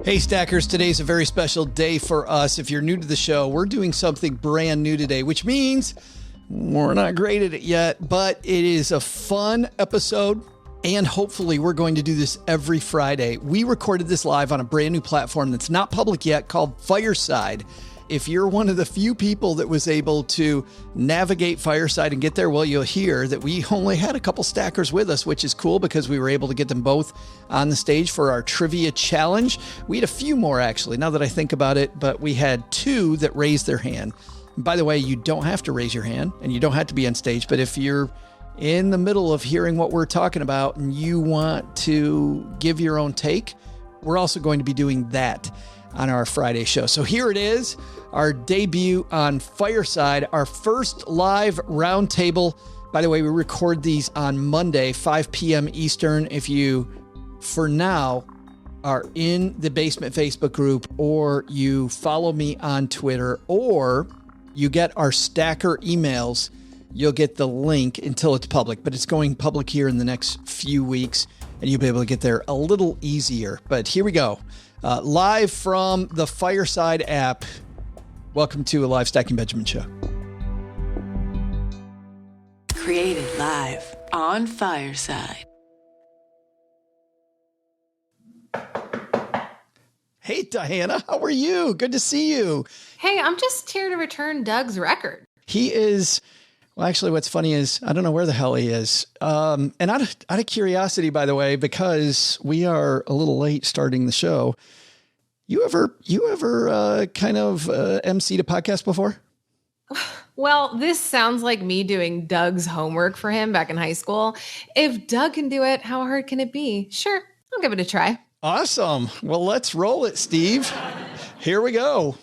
Hey Stackers, today's a very special day for us. If you're new to the show, we're doing something brand new today, which means we're not great at it yet, but it is a fun episode. And hopefully we're going to do this every Friday. We recorded this live on a brand new platform that's not public yet called Fireside. If you're one of the few people that was able to navigate Fireside and get there, well, you'll hear that we only had a couple stackers with us, which is cool because we were able to get them both on the stage for our trivia challenge. We had a few more, actually, now that I think about it, but we had two that raised their hand. And by the way, you don't have to raise your hand and you don't have to be on stage, but if you're in the middle of hearing what we're talking about and you want to give your own take, we're also going to be doing that on our Friday show. So here it is, our debut on Fireside, our first live roundtable. By the way, we record these on Monday, 5 p.m. Eastern. If you, for now, are in the Basement Facebook group, or you follow me on Twitter, or you get our stacker emails, you'll get the link until it's public, but it's going public here in the next few weeks, and you'll be able to get there a little easier. But here we go. Live from the Fireside app. Welcome to a live Stacking Benjamin show. Created live on Fireside. Hey, Diana, how are you? Good to see you. Hey, I'm just here to return Doug's record. He is... Well, actually, what's funny is I don't know where the hell he is. And out of curiosity, by the way, because we are a little late starting the show, you ever kind of emceed a podcast before? Well, this sounds like me doing Doug's homework for him back in high school. If Doug can do it, how hard can it be? Sure, I'll give it a try. Awesome. Well, let's roll it, Steve. Here we go.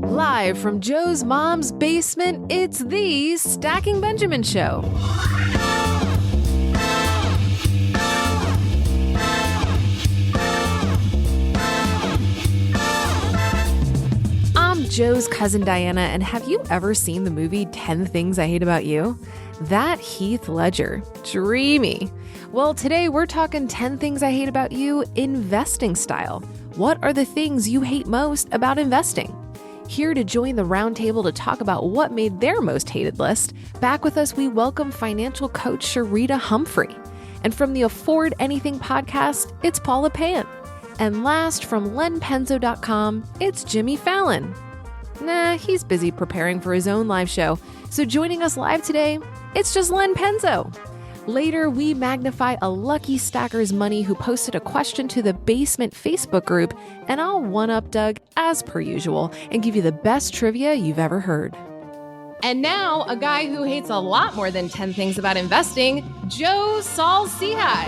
Live from Joe's mom's basement, it's the Stacking Benjamin Show. I'm Joe's cousin Diana, and have you ever seen the movie 10 Things I Hate About You? That Heath Ledger. Dreamy. Well, today we're talking 10 Things I Hate About You investing style. What are the things you hate most about investing? Here to join the roundtable to talk about what made their most hated list, back with us we welcome financial coach Sharita Humphrey. And from the Afford Anything podcast, it's Paula Pant. And last, from lenpenzo.com, it's Jimmy Fallon. Nah, he's busy preparing for his own live show, so joining us live today, it's just Len Penzo. Later, we magnify a lucky stacker's money who posted a question to the Basement Facebook group, and I'll one-up Doug as per usual and give you the best trivia you've ever heard. And now, a guy who hates a lot more than 10 things about investing, Joe Saul-Sehy.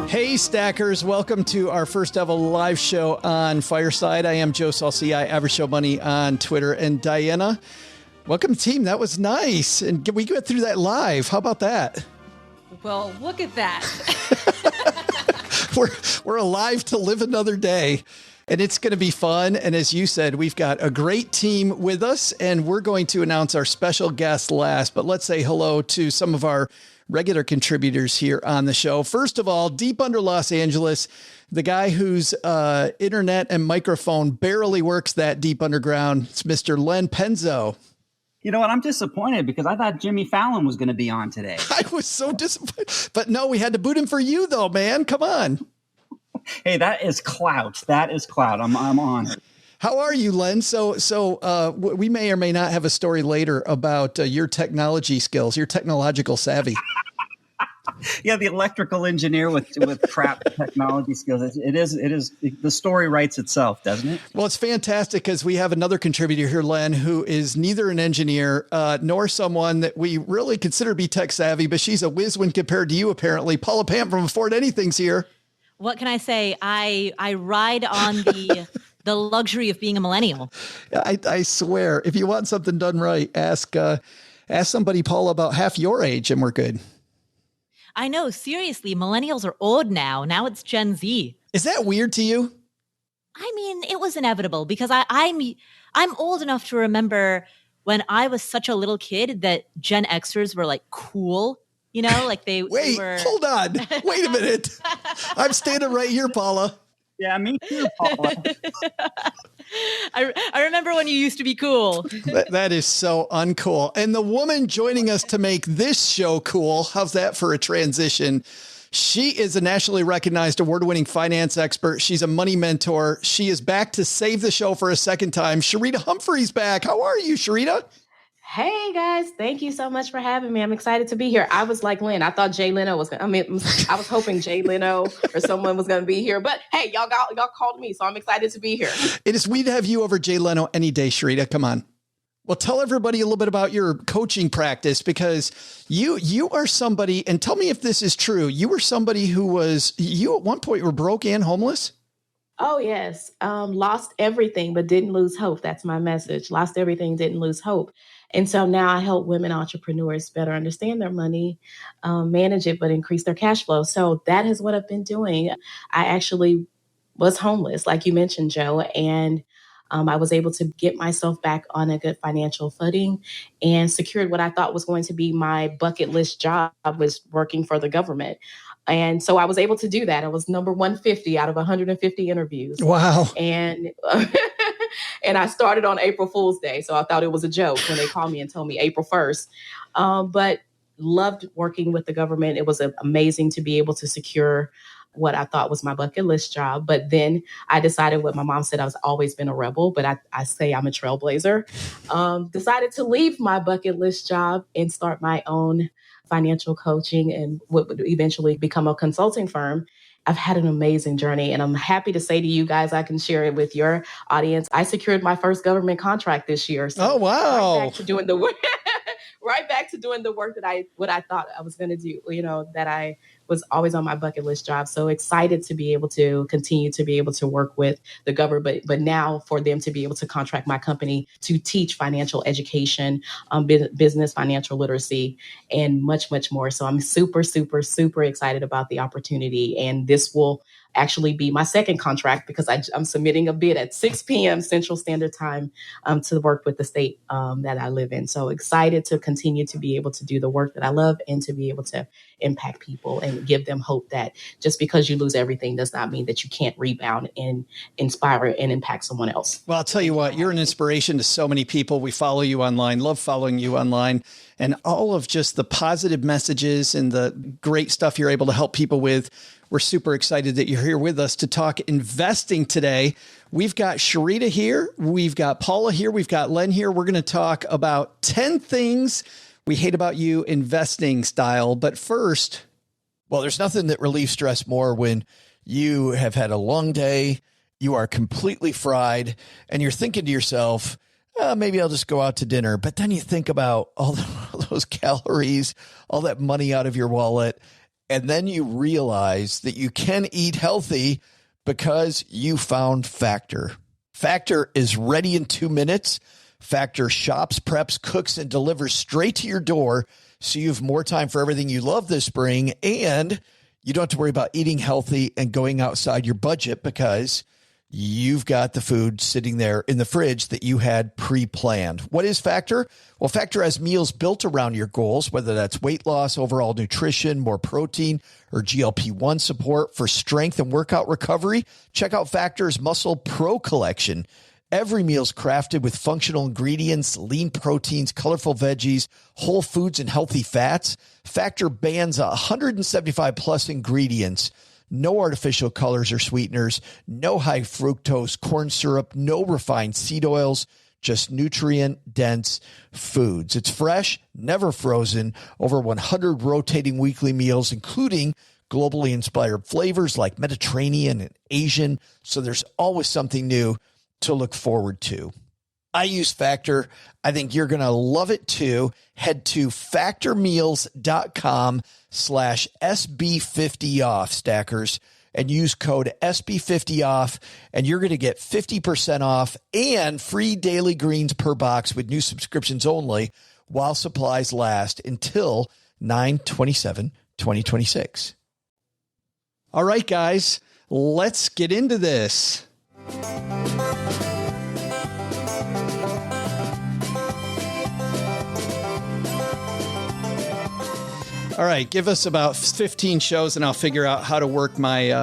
Hey Stackers, welcome to our first ever live show on Fireside. I am Joe Saul-Sehy, Average Show Money on Twitter, and Diana, welcome team. That was nice. And we got through that live. How about that? Well, look at that. We're alive to live another day, and it's going to be fun. And as you said, we've got a great team with us, and we're going to announce our special guest last. But let's say hello to some of our regular contributors here on the show. First of all, deep under Los Angeles, the guy whose internet and microphone barely works that deep underground, it's Mr. Len Penzo. You know what? I'm disappointed because I thought Jimmy Fallon was going to be on today. I was so disappointed. But no, we had to boot him for you, though, man. Come on. Hey, that is clout. That is clout. I'm honored. How are you, Len? So we may or may not have a story later about your technology skills, your technological savvy. Yeah, the electrical engineer with crap technology skills. It is. The story writes itself, doesn't it? Well, it's fantastic because we have another contributor here, Len, who is neither an engineer nor someone that we really consider to be tech savvy, but she's a whiz when compared to you, apparently. Paula Pant from Afford Anything's here. What can I say? I ride on the luxury of being a millennial. I swear, if you want something done right, ask somebody, Paula, about half your age, and we're good. I know, seriously, millennials are old now. Now it's Gen Z. Is that weird to you? I mean, it was inevitable because I'm old enough to remember when I was such a little kid that Gen Xers were like cool, you know, like they Wait, were. hold on. Wait a minute. I'm standing right here, Paula. Yeah, me too, Paula. I remember when you used to be cool. That is so uncool. And the woman joining us to make this show cool, how's that for a transition? She is a nationally recognized award-winning finance expert. She's a money mentor. She is back to save the show for a second time. Sharita Humphrey's back. How are you, Sharita? Hey guys, thank you so much for having me. I'm excited to be here. I was like Lynn. I thought Jay Leno was I was hoping Jay Leno or someone was going to be here, but hey, y'all called me, so I'm excited to be here. It is sweet to have you over Jay Leno any day, Sharita. Come on. Well, tell everybody a little bit about your coaching practice, because you are somebody, and tell me if this is true. You were somebody who you at one point were broke and homeless? Oh, yes. Lost everything, but didn't lose hope. That's my message. Lost everything, didn't lose hope. And so now I help women entrepreneurs better understand their money, manage it, but increase their cash flow. So that is what I've been doing. I actually was homeless, like you mentioned, Joe, and I was able to get myself back on a good financial footing and secured what I thought was going to be my bucket list job, was working for the government. And so I was able to do that. I was number 150 out of 150 interviews. Wow. And and I started on April Fool's Day. So I thought it was a joke when they called me and told me April 1st. But loved working with the government. It was amazing to be able to secure what I thought was my bucket list job. But then I decided, what my mom said, I've always been a rebel, but I say I'm a trailblazer. Decided to leave my bucket list job and start my own financial coaching and what would eventually become a consulting firm. I've had an amazing journey, and I'm happy to say to you guys, I can share it with your audience. I secured my first government contract this year. So oh, wow. Right back to doing the work, right back to doing the work that what I thought I was going to do, that I was always on my bucket list job. So excited to be able to continue to be able to work with the government, but now for them to be able to contract my company to teach financial education, business, financial literacy, and much, much more. So I'm super, super, super excited about the opportunity. And this will actually be my second contract, because I'm submitting a bid at 6 p.m. Central Standard Time to work with the state that I live in. So excited to continue to be able to do the work that I love and to be able to impact people and give them hope that just because you lose everything does not mean that you can't rebound and inspire and impact someone else. Well, I'll tell you what, you're an inspiration to so many people. We follow you online, love following you online, and all of just the positive messages and the great stuff you're able to help people with. We're super excited that you're here with us to talk investing today. We've got Sharita here. We've got Paula here. We've got Len here. We're going to talk about 10 things we hate about you investing style. But first, well, there's nothing that relieves stress more when you have had a long day, you are completely fried, and you're thinking to yourself, maybe I'll just go out to dinner. But then you think about all those calories, all that money out of your wallet. And then you realize that you can eat healthy because you found Factor. Factor is ready in 2 minutes. Factor shops, preps, cooks, and delivers straight to your door, so you have more time for everything you love this spring, and you don't have to worry about eating healthy and going outside your budget because you've got the food sitting there in the fridge that you had pre-planned. What is Factor? Well, Factor has meals built around your goals, whether that's weight loss, overall nutrition, more protein, or GLP-1 support for strength and workout recovery. Check out Factor's Muscle Pro collection. Every meal's crafted with functional ingredients, lean proteins, colorful veggies, whole foods, and healthy fats. Factor bans 175 plus ingredients. No artificial colors or sweeteners, no high fructose corn syrup, no refined seed oils, just nutrient-dense foods. It's fresh, never frozen, over 100 rotating weekly meals, including globally inspired flavors like Mediterranean and Asian, so there's always something new to look forward to. I use Factor. I think you're going to love it too. Head to factormeals.com/SB50off, stackers, and use code SB50off, and you're going to get 50% off and free daily greens per box with new subscriptions only while supplies last until 9/27/2026. All right, guys, let's get into this. All right, give us about 15 shows and I'll figure out how to work my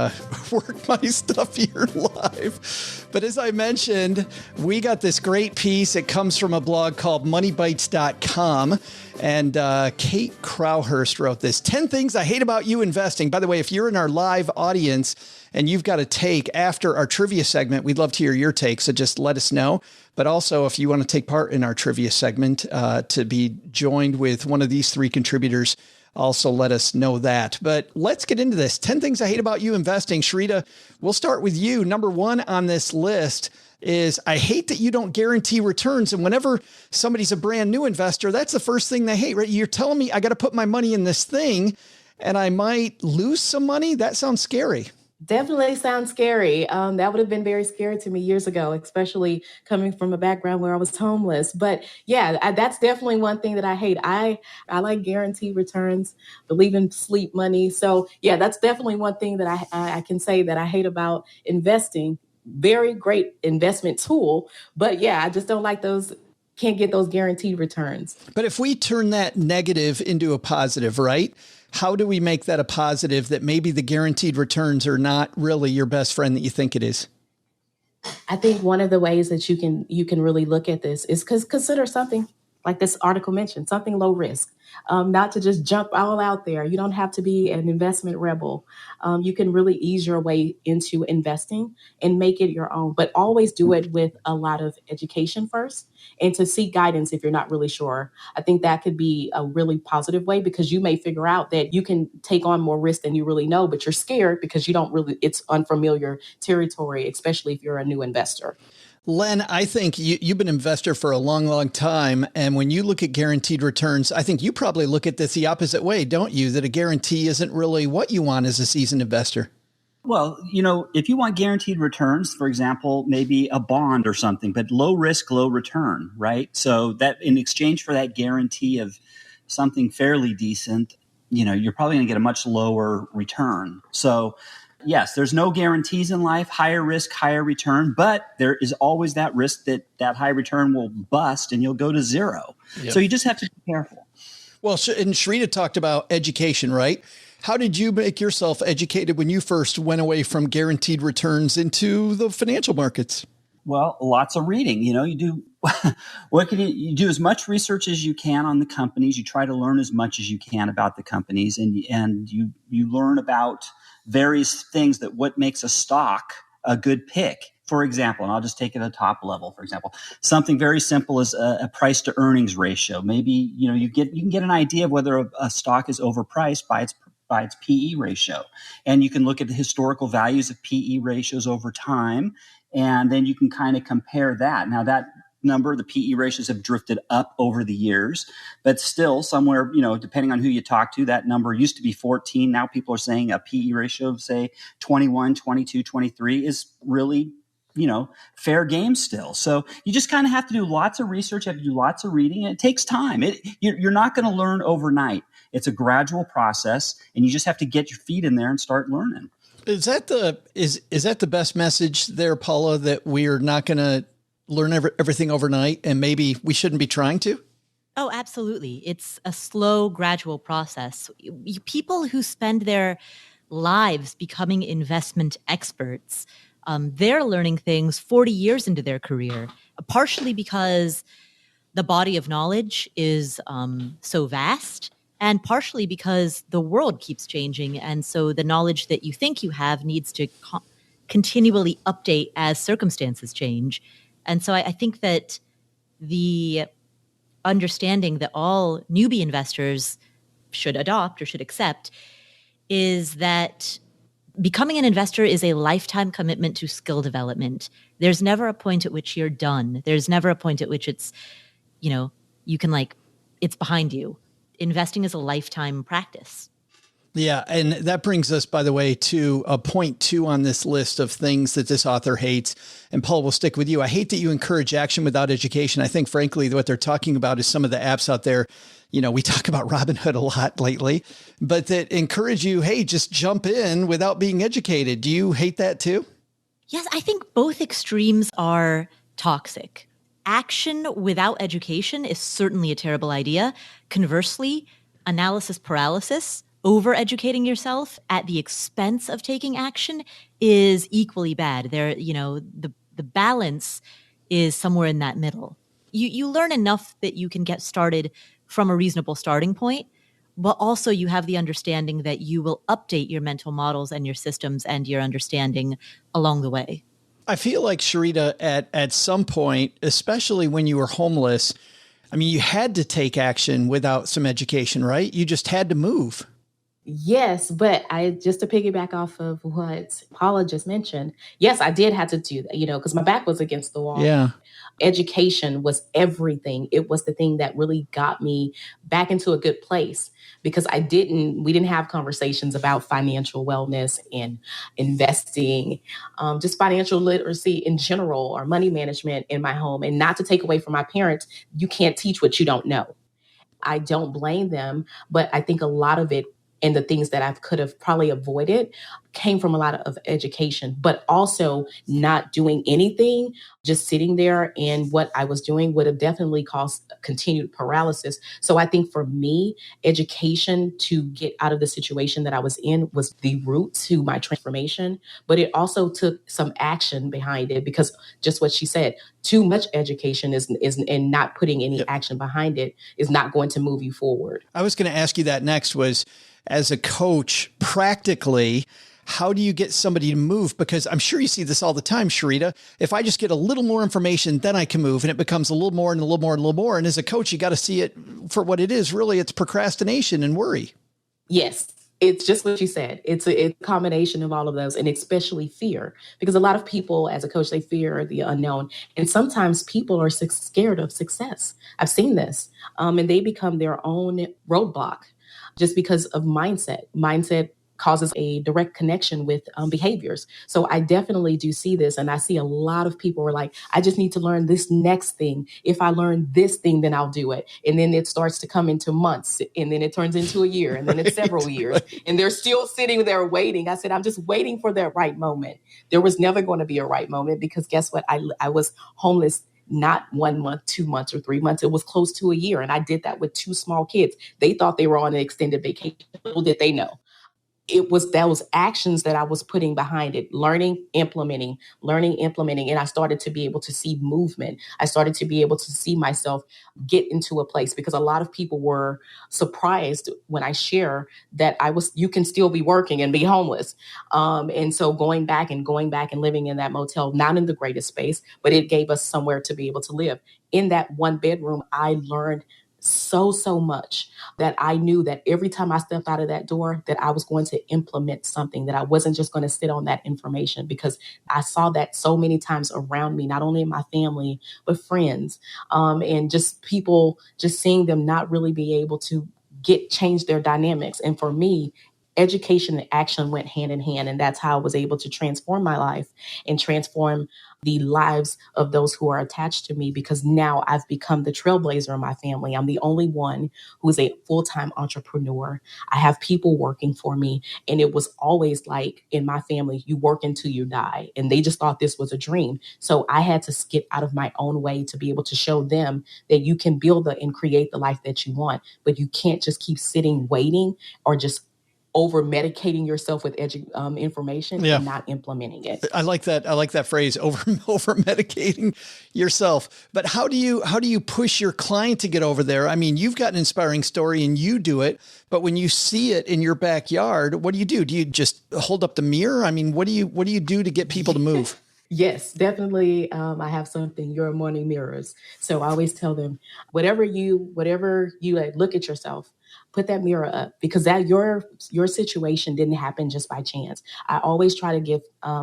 stuff here live. But as I mentioned, we got this great piece. It comes from a blog called moneybites.com. And Kate Crowhurst wrote this. 10 things I hate about you investing. By the way, if you're in our live audience and you've got a take after our trivia segment, we'd love to hear your take. So just let us know. But also, if you want to take part in our trivia segment to be joined with one of these three contributors, also let us know that. But let's get into this. 10 things I hate about you investing. Sharita, we'll start with you. Number one on this list is I hate that you don't guarantee returns. And whenever somebody's a brand new investor, that's the first thing they hate, right? You're telling me I got to put my money in this thing and I might lose some money. That sounds scary. Definitely sounds scary. That would have been very scary to me years ago, especially coming from a background where I was homeless. But yeah, that's definitely one thing that I hate. I like guaranteed returns, believe in sleep money. So yeah, that's definitely one thing that I can say that I hate about investing. Very great investment tool. But yeah, I just don't like those. Can't get those guaranteed returns. But if we turn that negative into a positive, right? How do we make that a positive that maybe the guaranteed returns are not really your best friend that you think it is? I think one of the ways that you can really look at this is consider something like this article mentioned, something low risk, not to just jump all out there. You don't have to be an investment rebel. You can really ease your way into investing and make it your own, but always do it with a lot of education first and to seek guidance if you're not really sure. I think that could be a really positive way because you may figure out that you can take on more risk than you really know, but you're scared because it's unfamiliar territory, especially if you're a new investor. Len, I think you've been an investor for a long, long time. And when you look at guaranteed returns, I think you probably look at this the opposite way, don't you? That a guarantee isn't really what you want as a seasoned investor. Well, if you want guaranteed returns, for example, maybe a bond or something, but low risk, low return, right? So that in exchange for that guarantee of something fairly decent, you're probably going to get a much lower return. So yes, there's no guarantees in life, higher risk, higher return, but there is always that risk that high return will bust and you'll go to zero. Yep. So you just have to be careful. Well, and Sharita talked about education, right? How did you make yourself educated when you first went away from guaranteed returns into the financial markets? Well, lots of reading. You do you do as much research as you can on the companies. You try to learn as much as you can about the companies, and you learn about various things that what makes a stock a good pick. For example, and I'll just take it at the top level. For example, something very simple is a price to earnings ratio. Maybe you can get an idea of whether a stock is overpriced by its PE ratio, and you can look at the historical values of PE ratios over time, and then you can kind of compare that. Now that number, the PE ratios have drifted up over the years, but still somewhere, depending on who you talk to, that number used to be 14. Now people are saying a PE ratio of say 21, 22, 23 is really, fair game still. So you just kind of have to do lots of research, you have to do lots of reading, and it takes time. You're not going to learn overnight. It's a gradual process, and you just have to get your feet in there and start learning. Is that the best message there, Paula, that we're not going to learn everything overnight and maybe we shouldn't be trying to? Oh, absolutely. It's a slow, gradual process. People who spend their lives becoming investment experts, they're learning things 40 years into their career, partially because the body of knowledge is so vast, and partially because the world keeps changing. And so the knowledge that you think you have needs to continually update as circumstances change. And so I think that the understanding that all newbie investors should adopt or should accept is that becoming an investor is a lifetime commitment to skill development. There's never a point at which you're done. There's never a point at which it's, you can it's behind you. Investing is a lifetime practice. Yeah. And that brings us, by the way, to a point 2 on this list of things that this author hates. And Paul, we'll stick with you. I hate that you encourage action without education. I think, frankly, what they're talking about is some of the apps out there. We talk about Robinhood a lot lately, but that encourage you, hey, just jump in without being educated. Do you hate that too? Yes, I think both extremes are toxic. Action without education is certainly a terrible idea. Conversely, analysis paralysis, over educating yourself at the expense of taking action is equally bad. The balance is somewhere in that middle. You learn enough that you can get started from a reasonable starting point, but also you have the understanding that you will update your mental models and your systems and your understanding along the way. I feel like, Sharita, at some point, especially when you were homeless, I mean, you had to take action without some education, right? You just had to move. Yes, but just to piggyback off of what Paula just mentioned, yes, I did have to do that, because my back was against the wall. Yeah. Education was everything. It was the thing that really got me back into a good place, because we didn't have conversations about financial wellness and investing, just financial literacy in general, or money management in my home. And not to take away from my parents, you can't teach what you don't know. I don't blame them, but I think a lot of it, and the things that I could have probably avoided, came from a lot of education, but also not doing anything, just sitting there. And what I was doing would have definitely caused continued paralysis. So I think for me, education to get out of the situation that I was in was the root to my transformation. But it also took some action behind it, because just what she said, too much education is and not putting any action behind it is not going to move you forward. I was going to ask you that next was, as a coach, practically, how do you get somebody to move? Because I'm sure you see this all the time, Sharita. If I just get a little more information, then I can move, and it becomes a little more and a little more and a little more. And as a coach, you got to see it for what it is. Really, it's procrastination and worry. Yes. It's just what you said. It's a combination of all of those, and especially fear, because a lot of people, as a coach, they fear the unknown. And sometimes people are scared of success. I've seen this, and they become their own roadblock just because of mindset. Mindset causes a direct connection with behaviors. So I definitely do see this. And I see a lot of people are like, I just need to learn this next thing. If I learn this thing, then I'll do it. And then it starts to come into months, and then it turns into a year, and then it's several years, and they're still sitting there waiting. I said, I'm just waiting for that right moment. There was never going to be a right moment, because guess what? I was homeless not 1 month, 2 months, or 3 months. It was close to a year. And I did that with 2 small kids. They thought they were on an extended vacation. Little did they know. It was those actions that I was putting behind it, learning, implementing. And I started to be able to see movement. I started to be able to see myself get into a place, because a lot of people were surprised when I share that you can still be working and be homeless. And so going back and living in that motel, not in the greatest space, but it gave us somewhere to be able to live. In that 1 bedroom, I learned so much, that I knew that every time I stepped out of that door, that I was going to implement something, that I wasn't just going to sit on that information, because I saw that so many times around me, not only in my family, but friends, and just people, just seeing them not really be able to change their dynamics. And for me, education and action went hand in hand. And that's how I was able to transform my life and transform the lives of those who are attached to me, because now I've become the trailblazer in my family. I'm the only one who's a full-time entrepreneur. I have people working for me. And it was always like in my family, you work until you die. And they just thought this was a dream. So I had to get out of my own way to be able to show them that you can build and create the life that you want, but you can't just keep sitting, waiting, or just over medicating yourself with information and not implementing it. I like that. I like that phrase, over medicating yourself. But how do you push your client to get over there? I mean, you've got an inspiring story and you do it, but when you see it in your backyard, what do you do? Do you just hold up the mirror? I mean, what do you do to get people to move? Yes, definitely. I have something, your morning mirrors. So I always tell them, whatever you look at yourself, put that mirror up, because that your situation didn't happen just by chance. I always try to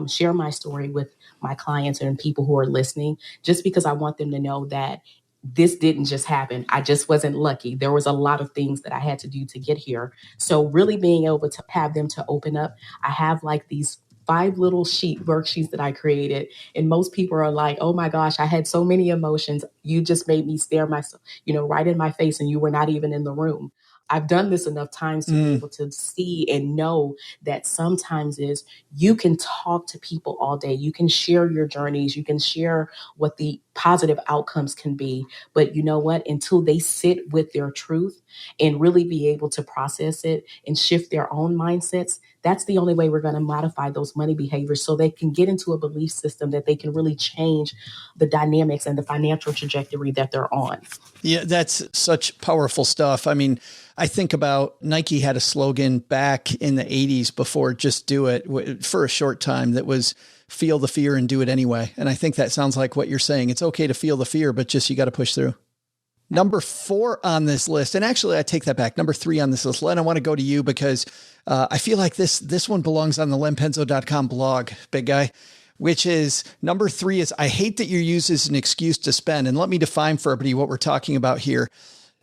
share my story with my clients and people who are listening, just because I want them to know that this didn't just happen. I just wasn't lucky. There was a lot of things that I had to do to get here. So really being able to have them to open up, I have like these 5 little worksheets that I created. And most people are like, oh my gosh, I had so many emotions. You just made me stare myself, right in my face, and you were not even in the room. I've done this enough times to be able to see and know that sometimes is you can talk to people all day. You can share your journeys. You can share what the positive outcomes can be. But you know what? Until they sit with their truth and really be able to process it and shift their own mindsets, that's the only way we're going to modify those money behaviors so they can get into a belief system that they can really change the dynamics and the financial trajectory that they're on. Yeah, that's such powerful stuff. I mean, I think about Nike had a slogan back in the 80s before Just Do It for a short time that was feel the fear and do it anyway. And I think that sounds like what you're saying. It's okay to feel the fear, but just you got to push through. Number 4 on this list, and actually I take that back. Number 3 on this list, Len, I want to go to you because I feel like this one belongs on the lenpenzo.com blog, big guy, which is number 3 is I hate that you're used as an excuse to spend. And let me define for everybody what we're talking about here.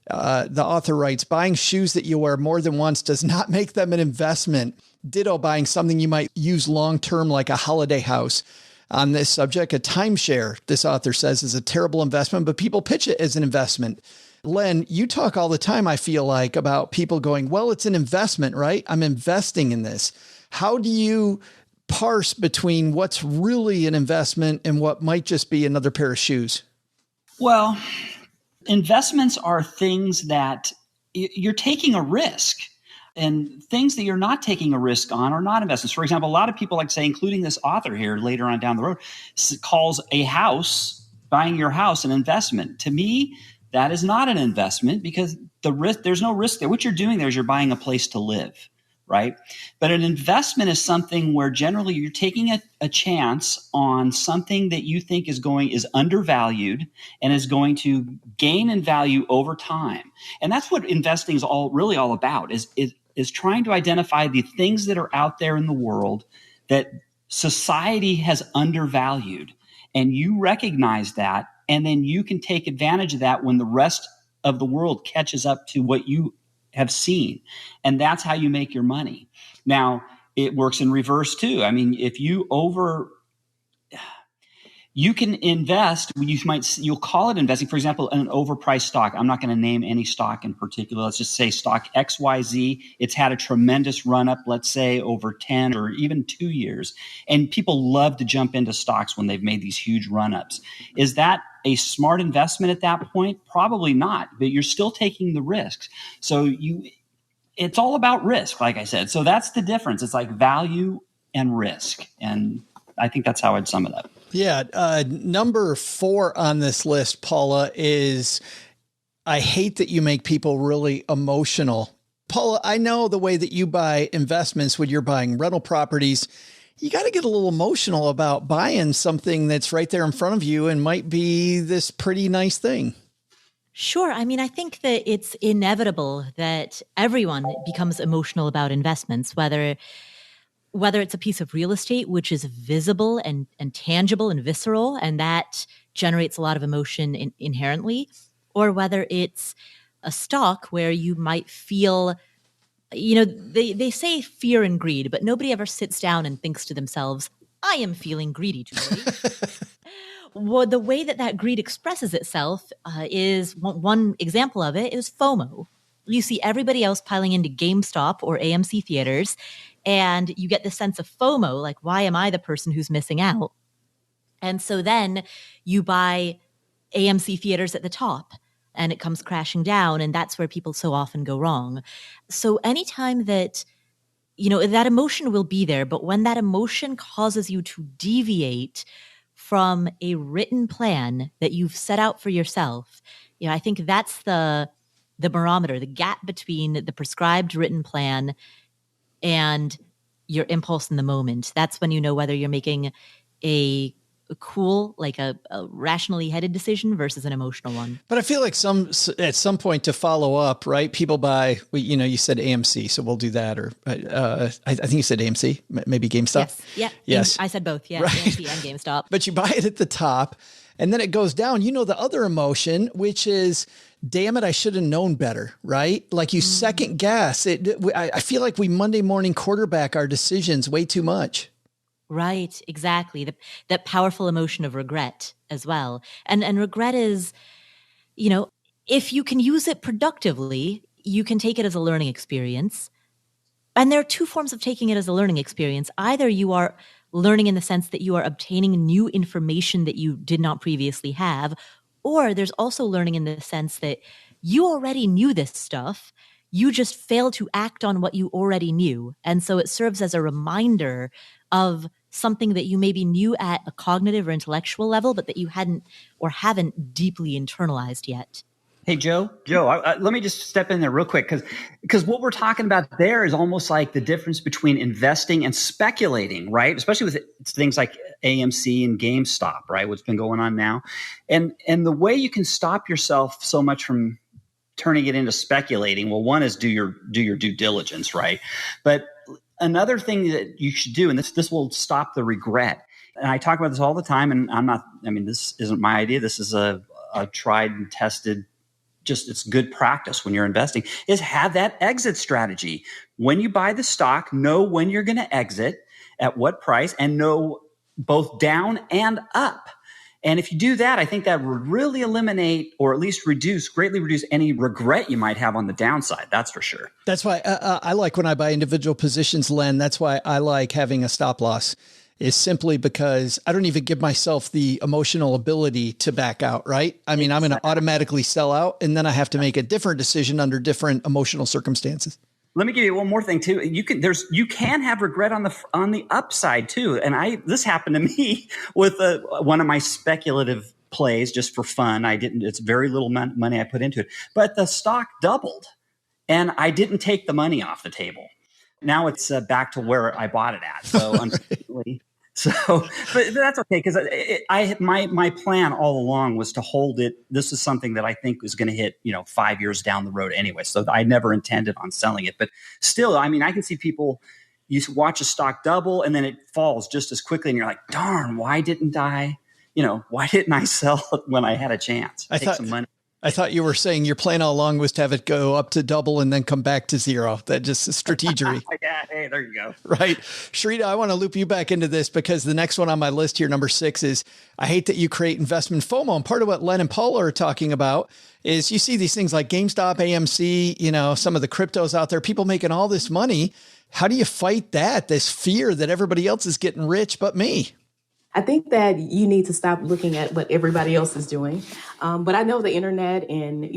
The author writes, buying shoes that you wear more than once does not make them an investment. Ditto buying something you might use long-term like a holiday house. On this subject, a timeshare, this author says, is a terrible investment, but people pitch it as an investment. Len, you talk all the time, I feel like, about people going, well, it's an investment, right? I'm investing in this. How do you parse between what's really an investment and what might just be another pair of shoes? Well, investments are things that you're taking a risk. And things that you're not taking a risk on are not investments. For example, a lot of people like to say, including this author here later on down the road, calls a house, buying your house, an investment. To me, that is not an investment because the risk, there's no risk there. What you're doing there is you're buying a place to live, right? But an investment is something where generally you're taking a chance on something that you think is undervalued and is going to gain in value over time. And that's what investing is really all about, is trying to identify the things that are out there in the world that society has undervalued. And you recognize that, and then you can take advantage of that when the rest of the world catches up to what you have seen. And that's how you make your money. Now, it works in reverse too. I mean, if you can invest, you'll call it investing. For example, an overpriced stock. I'm not going to name any stock in particular. Let's just say stock XYZ. It's had a tremendous run up, let's say over 10 or even 2 years. And people love to jump into stocks when they've made these huge run ups. Is that a smart investment at that point? Probably not, but you're still taking the risks. So it's all about risk, like I said. So that's the difference. It's like value and risk. And I think that's how I'd sum it up. Yeah. Number 4 on this list, Paula, is I hate that you make people really emotional. Paula, I know the way that you buy investments when you're buying rental properties, you got to get a little emotional about buying something that's right there in front of you and might be this pretty nice thing. Sure. I mean, I think that it's inevitable that everyone becomes emotional about investments, whether it's a piece of real estate, which is visible and tangible and visceral, and that generates a lot of emotion inherently, or whether it's a stock where you might feel, they say fear and greed, but nobody ever sits down and thinks to themselves, I am feeling greedy today. Well, the way that greed expresses itself is one example of it is FOMO. You see everybody else piling into GameStop or AMC theaters, and you get this sense of FOMO, like, why am I the person who's missing out? And so then you buy AMC theaters at the top, and it comes crashing down, and that's where people so often go wrong. So anytime that, that emotion will be there, but when that emotion causes you to deviate from a written plan that you've set out for yourself, I think that's the barometer, the gap between the prescribed written plan and your impulse in the moment. That's when you know whether you're making a cool, like a rationally headed decision versus an emotional one. But I feel like at some point to follow up, right? People buy, you said AMC, so we'll do that. Or I think you said AMC, maybe GameStop. Yes. Yeah. Yes. I said both. Yeah. Right. AMC and GameStop. But you buy it at the top and then it goes down. The other emotion, which is, damn it, I should have known better, right? Like you second guess it. I feel like we Monday morning quarterback our decisions way too much. Right, exactly. That powerful emotion of regret as well. And regret is, if you can use it productively, you can take it as a learning experience. And there are two forms of taking it as a learning experience. Either you are learning in the sense that you are obtaining new information that you did not previously have, or there's also learning in the sense that you already knew this stuff. You just failed to act on what you already knew. And so it serves as a reminder of something that you maybe knew at a cognitive or intellectual level, but that you hadn't or haven't deeply internalized yet. Hey, Joe, let me just step in there real quick because what we're talking about there is almost like the difference between investing and speculating, right? Especially with things like AMC and GameStop, right? What's been going on now. And the way you can stop yourself so much from turning it into speculating, well, one is do your due diligence, right? But another thing that you should do, and this will stop the regret. And I talk about this all the time, and this isn't my idea. This is a tried and tested, just it's good practice when you're investing, is have that exit strategy. When you buy the stock, know when you're going to exit, at what price, and know both down and up. And if you do that, I think that would really eliminate, or at least greatly reduce any regret you might have on the downside. That's for sure. That's why I like when I buy individual positions, Len. That's why I like having a stop loss, is simply because I don't even give myself the emotional ability to back out, right? I mean, I'm going to automatically sell out, and then I have to make a different decision under different emotional circumstances. Let me give you one more thing too. You can have regret on the upside too. And this happened to me with one of my speculative plays just for fun. It's very little money I put into it, but the stock doubled and I didn't take the money off the table. Now it's back to where I bought it at. So unfortunately, but that's okay, because my plan all along was to hold it. This is something that I think is going to hit 5 years down the road anyway. So I never intended on selling it. But still, I mean, I can see people, you watch a stock double and then it falls just as quickly, and you're like, darn, why didn't I sell it when I had a chance? Take some money. I thought you were saying your plan all along was to have it go up to double and then come back to zero. That just is strategery. Yeah, hey, there you go. Right. Sharita, I want to loop you back into this because the next one on my list here, number 6, is I hate that you create investment FOMO. And part of what Len and Paula are talking about is you see these things like GameStop, AMC, some of the cryptos out there, people making all this money. How do you fight that? This fear that everybody else is getting rich but me? I think that you need to stop looking at what everybody else is doing. But I know the internet and,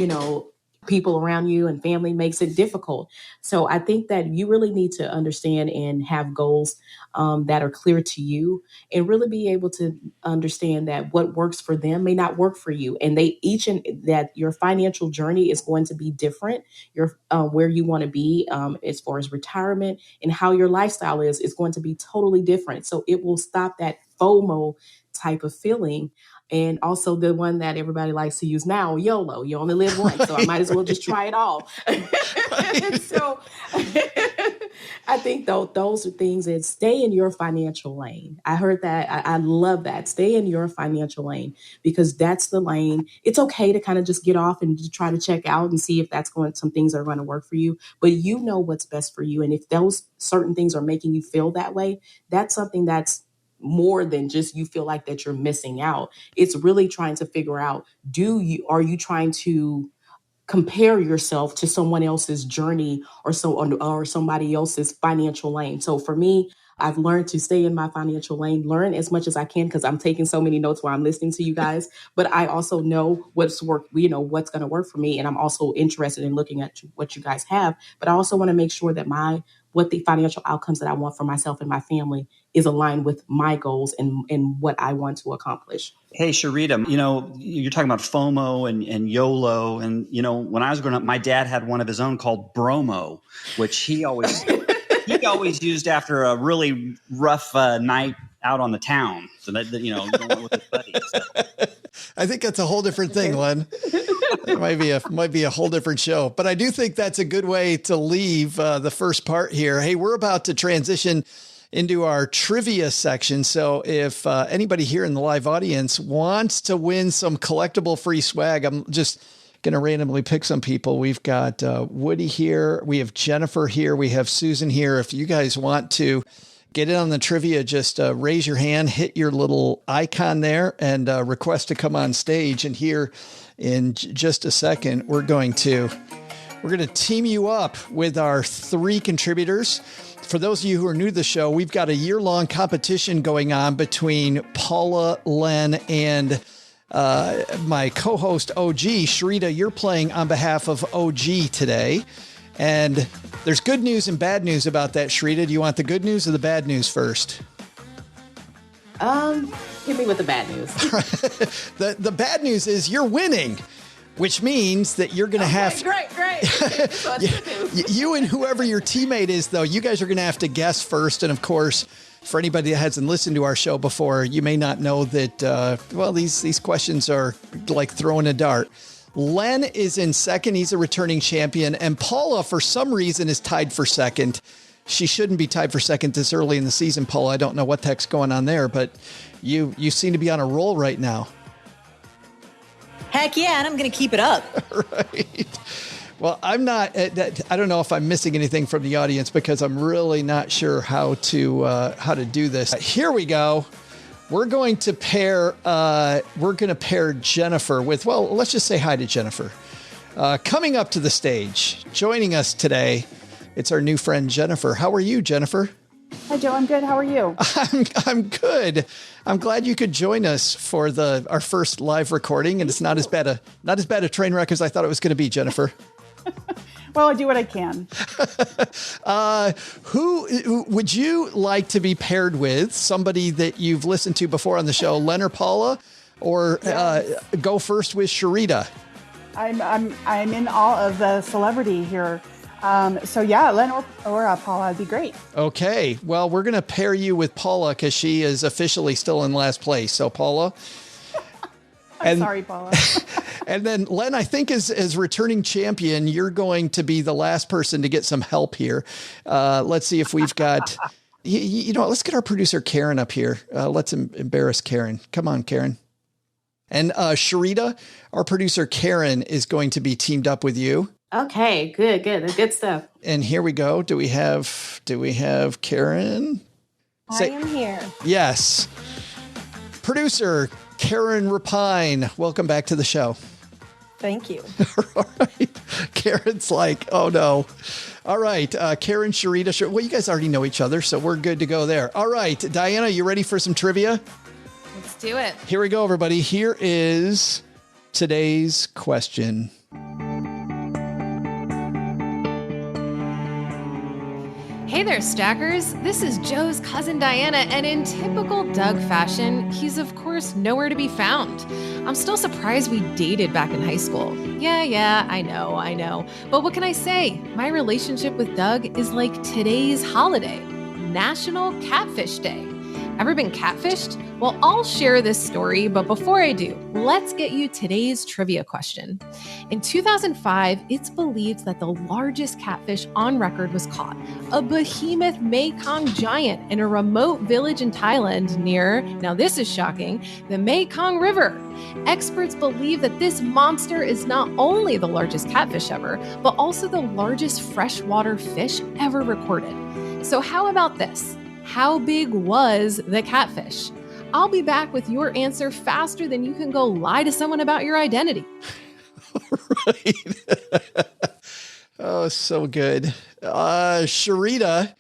people around you and family makes it difficult. So I think that you really need to understand and have goals that are clear to you, and really be able to understand that what works for them may not work for you. And that your financial journey is going to be different. Where you want to be as far as retirement and how your lifestyle is going to be totally different. So it will stop that FOMO type of feeling. And also the one that everybody likes to use now, YOLO. You only live once, so I might as well just try it all. So I think those are things that stay in your financial lane. I heard that. I love that. Stay in your financial lane, because that's the lane. It's okay to kind of just get off and just try to check out and see if some things are going to work for you. But you know what's best for you. And if those certain things are making you feel that way, that's something that's more than just you feel like that you're missing out. It's really trying to figure out, are you trying to compare yourself to someone else's journey or somebody else's financial lane? So for me, I've learned to stay in my financial lane, learn as much as I can, because I'm taking so many notes while I'm listening to you guys. But I also know what's going to work for me. And I'm also interested in looking at what you guys have. But I also want to make sure that what the financial outcomes that I want for myself and my family is aligned with my goals and what I want to accomplish. Hey, Sharita, you're talking about FOMO and YOLO. And, when I was growing up, my dad had one of his own called Bromo, which he always used after a really rough night out on the town. So that, going with his buddies. So. I think that's a whole different thing, Len. It might be a whole different show, but I do think that's a good way to leave the first part here. Hey, we're about to transition into our trivia section. So if anybody here in the live audience wants to win some collectible free swag, I'm just going to randomly pick some people. We've got Woody here. We have Jennifer here. We have Susan here. If you guys want to get in on the trivia, just raise your hand, hit your little icon there, and request to come on stage. And here in just a second, we're going to We're going to team you up with our 3 contributors. For those of you who are new to the show, we've got a year-long competition going on between Paula, Len, and my co-host, OG. Sharita, you're playing on behalf of OG today. And there's good news and bad news about that, Sharita. Do you want the good news or the bad news first? Hit me with the bad news. The bad news is you're winning, which means that you're going to have... Great. So you and whoever your teammate is, though, you guys are going to have to guess first. And of course, for anybody that hasn't listened to our show before, you may not know that, these questions are like throwing a dart. Len is in second. He's a returning champion. And Paula, for some reason, is tied for second. She shouldn't be tied for second this early in the season, Paula. I don't know what the heck's going on there, but you seem to be on a roll right now. Heck yeah, and I'm going to keep it up. Right. Well, I don't know if I'm missing anything from the audience because I'm really not sure how to do this. Here we go. We're going to pair Jennifer with, let's just say hi to Jennifer. Coming up to the stage, joining us today, it's our new friend, Jennifer. How are you, Jennifer? Hi, Joe. I'm good. How are you? I'm good. I'm glad you could join us for our first live recording, and it's not as bad a train wreck as I thought it was going to be, Jennifer. Well, I do what I can. Who would you like to be paired with? Somebody that you've listened to before on the show, Len or Paula, or go first with Sharita? I'm in awe of the celebrity here. So yeah, Len or Paula would be great. Okay. Well, we're going to pair you with Paula because she is officially still in last place. So Paula. I'm sorry, Paula. And then Len, I think as returning champion, you're going to be the last person to get some help here. Let's see if we've got, let's get our producer Karen up here. Let's embarrass Karen. Come on, Karen. And Sharita, our producer Karen, is going to be teamed up with you. Okay, good stuff. And here we go. Do we have Karen? I am here. Yes. Producer Karen Rapine, welcome back to the show. Thank you. All right. Karen's like, oh no. All right. Karen, Sharita. Well, you guys already know each other, so we're good to go there. All right. Diana, you ready for some trivia? Let's do it. Here we go, everybody. Here is today's question. Hey there, Stackers. This is Joe's cousin Diana, and in typical Doug fashion, he's of course nowhere to be found. I'm still surprised we dated back in high school. Yeah, I know. But what can I say? My relationship with Doug is like today's holiday, National Catfish Day. Ever been catfished? Well, I'll share this story, but before I do, let's get you today's trivia question. In 2005, it's believed that the largest catfish on record was caught, a behemoth Mekong giant in a remote village in Thailand near, now this is shocking, the Mekong River. Experts believe that this monster is not only the largest catfish ever, but also the largest freshwater fish ever recorded. So how about this? How big was the catfish? I'll be back with your answer faster than you can go lie to someone about your identity. Right. Oh, so good. Sharita,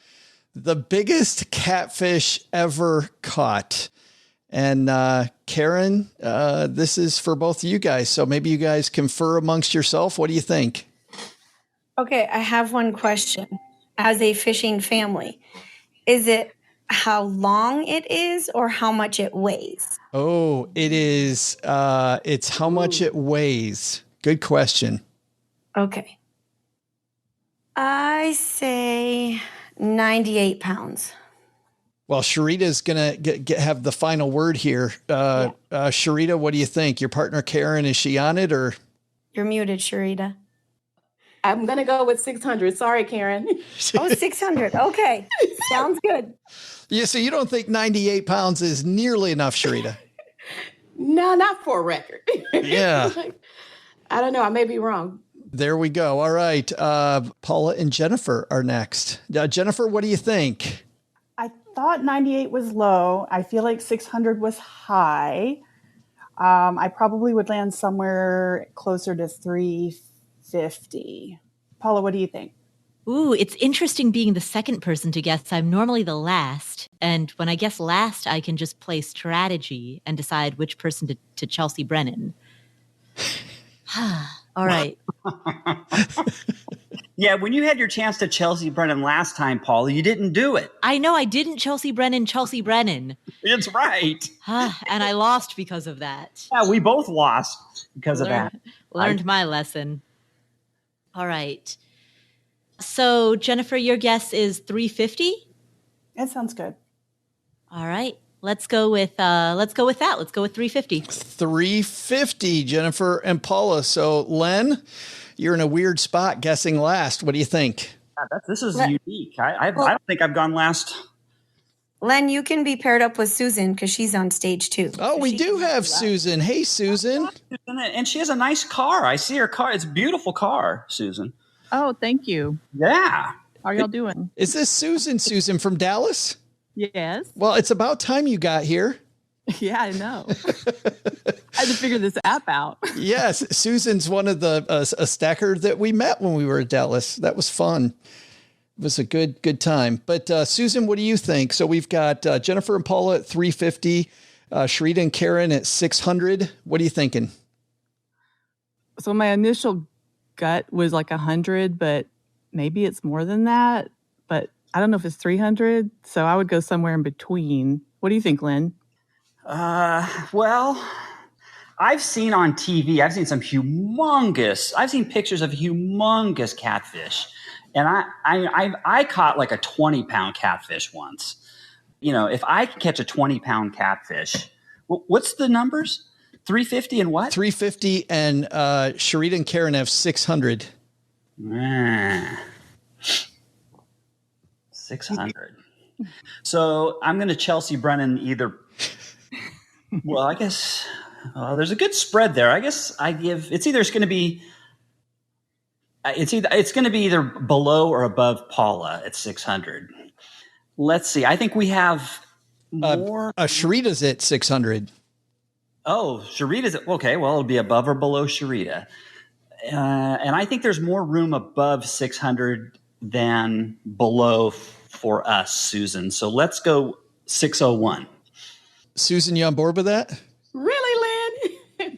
the biggest catfish ever caught. And Karen, this is for both of you guys. So maybe you guys confer amongst yourself. What do you think? Okay, I have one question. As a fishing family, is it how long it is or how much it weighs? Oh, it is. It's how much it weighs. Good question. Okay. I say 98 pounds. Well, Sharita's going to have the final word here. Sharita, what do you think? Your partner, Karen, is she on it or? You're muted, Sharita. I'm going to go with 600. Sorry, Karen. Oh, 600. Okay. Sounds good. Yeah, so you don't think 98 pounds is nearly enough, Sharita? No, not for a record. Yeah. I don't know. I may be wrong. There we go. All right. Paula and Jennifer are next. Jennifer, what do you think? I thought 98 was low. I feel like 600 was high. I probably would land somewhere closer to 350. Paula, what do you think? Ooh, it's interesting being the second person to guess. I'm normally the last. And when I guess last, I can just play strategy and decide which person to Chelsea Brennan. All right. Yeah, when you had your chance to Chelsea Brennan last time, Paula, you didn't do it. I know I didn't Chelsea Brennan. It's right. And I lost because of that. Yeah, we both lost because of that. Learned my lesson. All right. So, Jennifer, your guess is 350? That sounds good. All right. Let's go with that. Let's go with 350. 350, Jennifer and Paula. So, Len, you're in a weird spot guessing last. What do you think? Yeah, this is unique. I don't think I've gone last. Len, you can be paired up with Susan because she's on stage too. Oh, we do have Susan. Hey, Susan. And she has a nice car. I see her car. It's a beautiful car, Susan. Oh, thank you. Yeah. How are y'all doing? Is this Susan from Dallas? Yes. Well, it's about time you got here. Yeah, I know. I had to figure this app out. Yes. Susan's one of the a stacker that we met when we were at Dallas. That was fun. It was a good time. But Susan, what do you think? So we've got Jennifer and Paula at 350, Sharita and Karen at 600. What are you thinking? So my initial gut was like 100, but maybe it's more than that. But I don't know if it's 300. So I would go somewhere in between. What do you think, Lynn? Well, I've seen on TV, I've seen pictures of humongous catfish. And I caught like a 20-pound catfish once. You know, if I can catch a 20-pound catfish, what's the numbers? 350 and what? 350 and Sharita and Karen have 600. 600. So I'm going to Chelsea Brennan either. Well, I guess there's a good spread there. I guess it's going to be either below or above Paula at 600. Let's see. I think we have more. Sharita's at 600. Oh, Sharita's okay. Well, it'll be above or below Sharita. And I think there's more room above 600 than below for us, Susan. So let's go 601. Susan, you on board with that? Really, Lynn?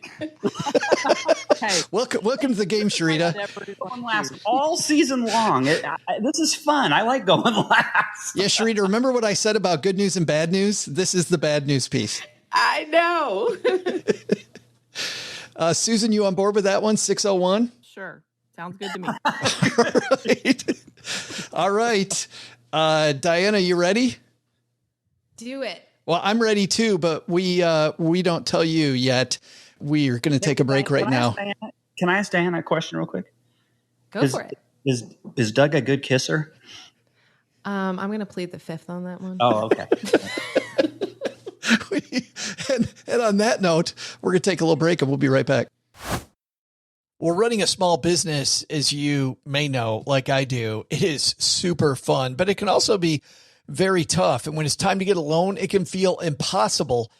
Hey. Welcome to the game, Sharita. Going last all season long. This is fun. I like going last. Yeah, Sharita, remember what I said about good news and bad news? This is the bad news piece. I know. Susan, you on board with that one? 601? Sure. Sounds good to me. All right. Diana, you ready? Do it. Well, I'm ready too, but we don't tell you yet. We are going to take a break right now. Can I ask Diana a question real quick? Go for it. Is Doug a good kisser? I'm going to plead the fifth on that one. Oh, okay. And on that note, we're going to take a little break and we'll be right back. Well, running a small business, as you may know, like I do, it is super fun, but it can also be very tough. And when it's time to get a loan, it can feel impossible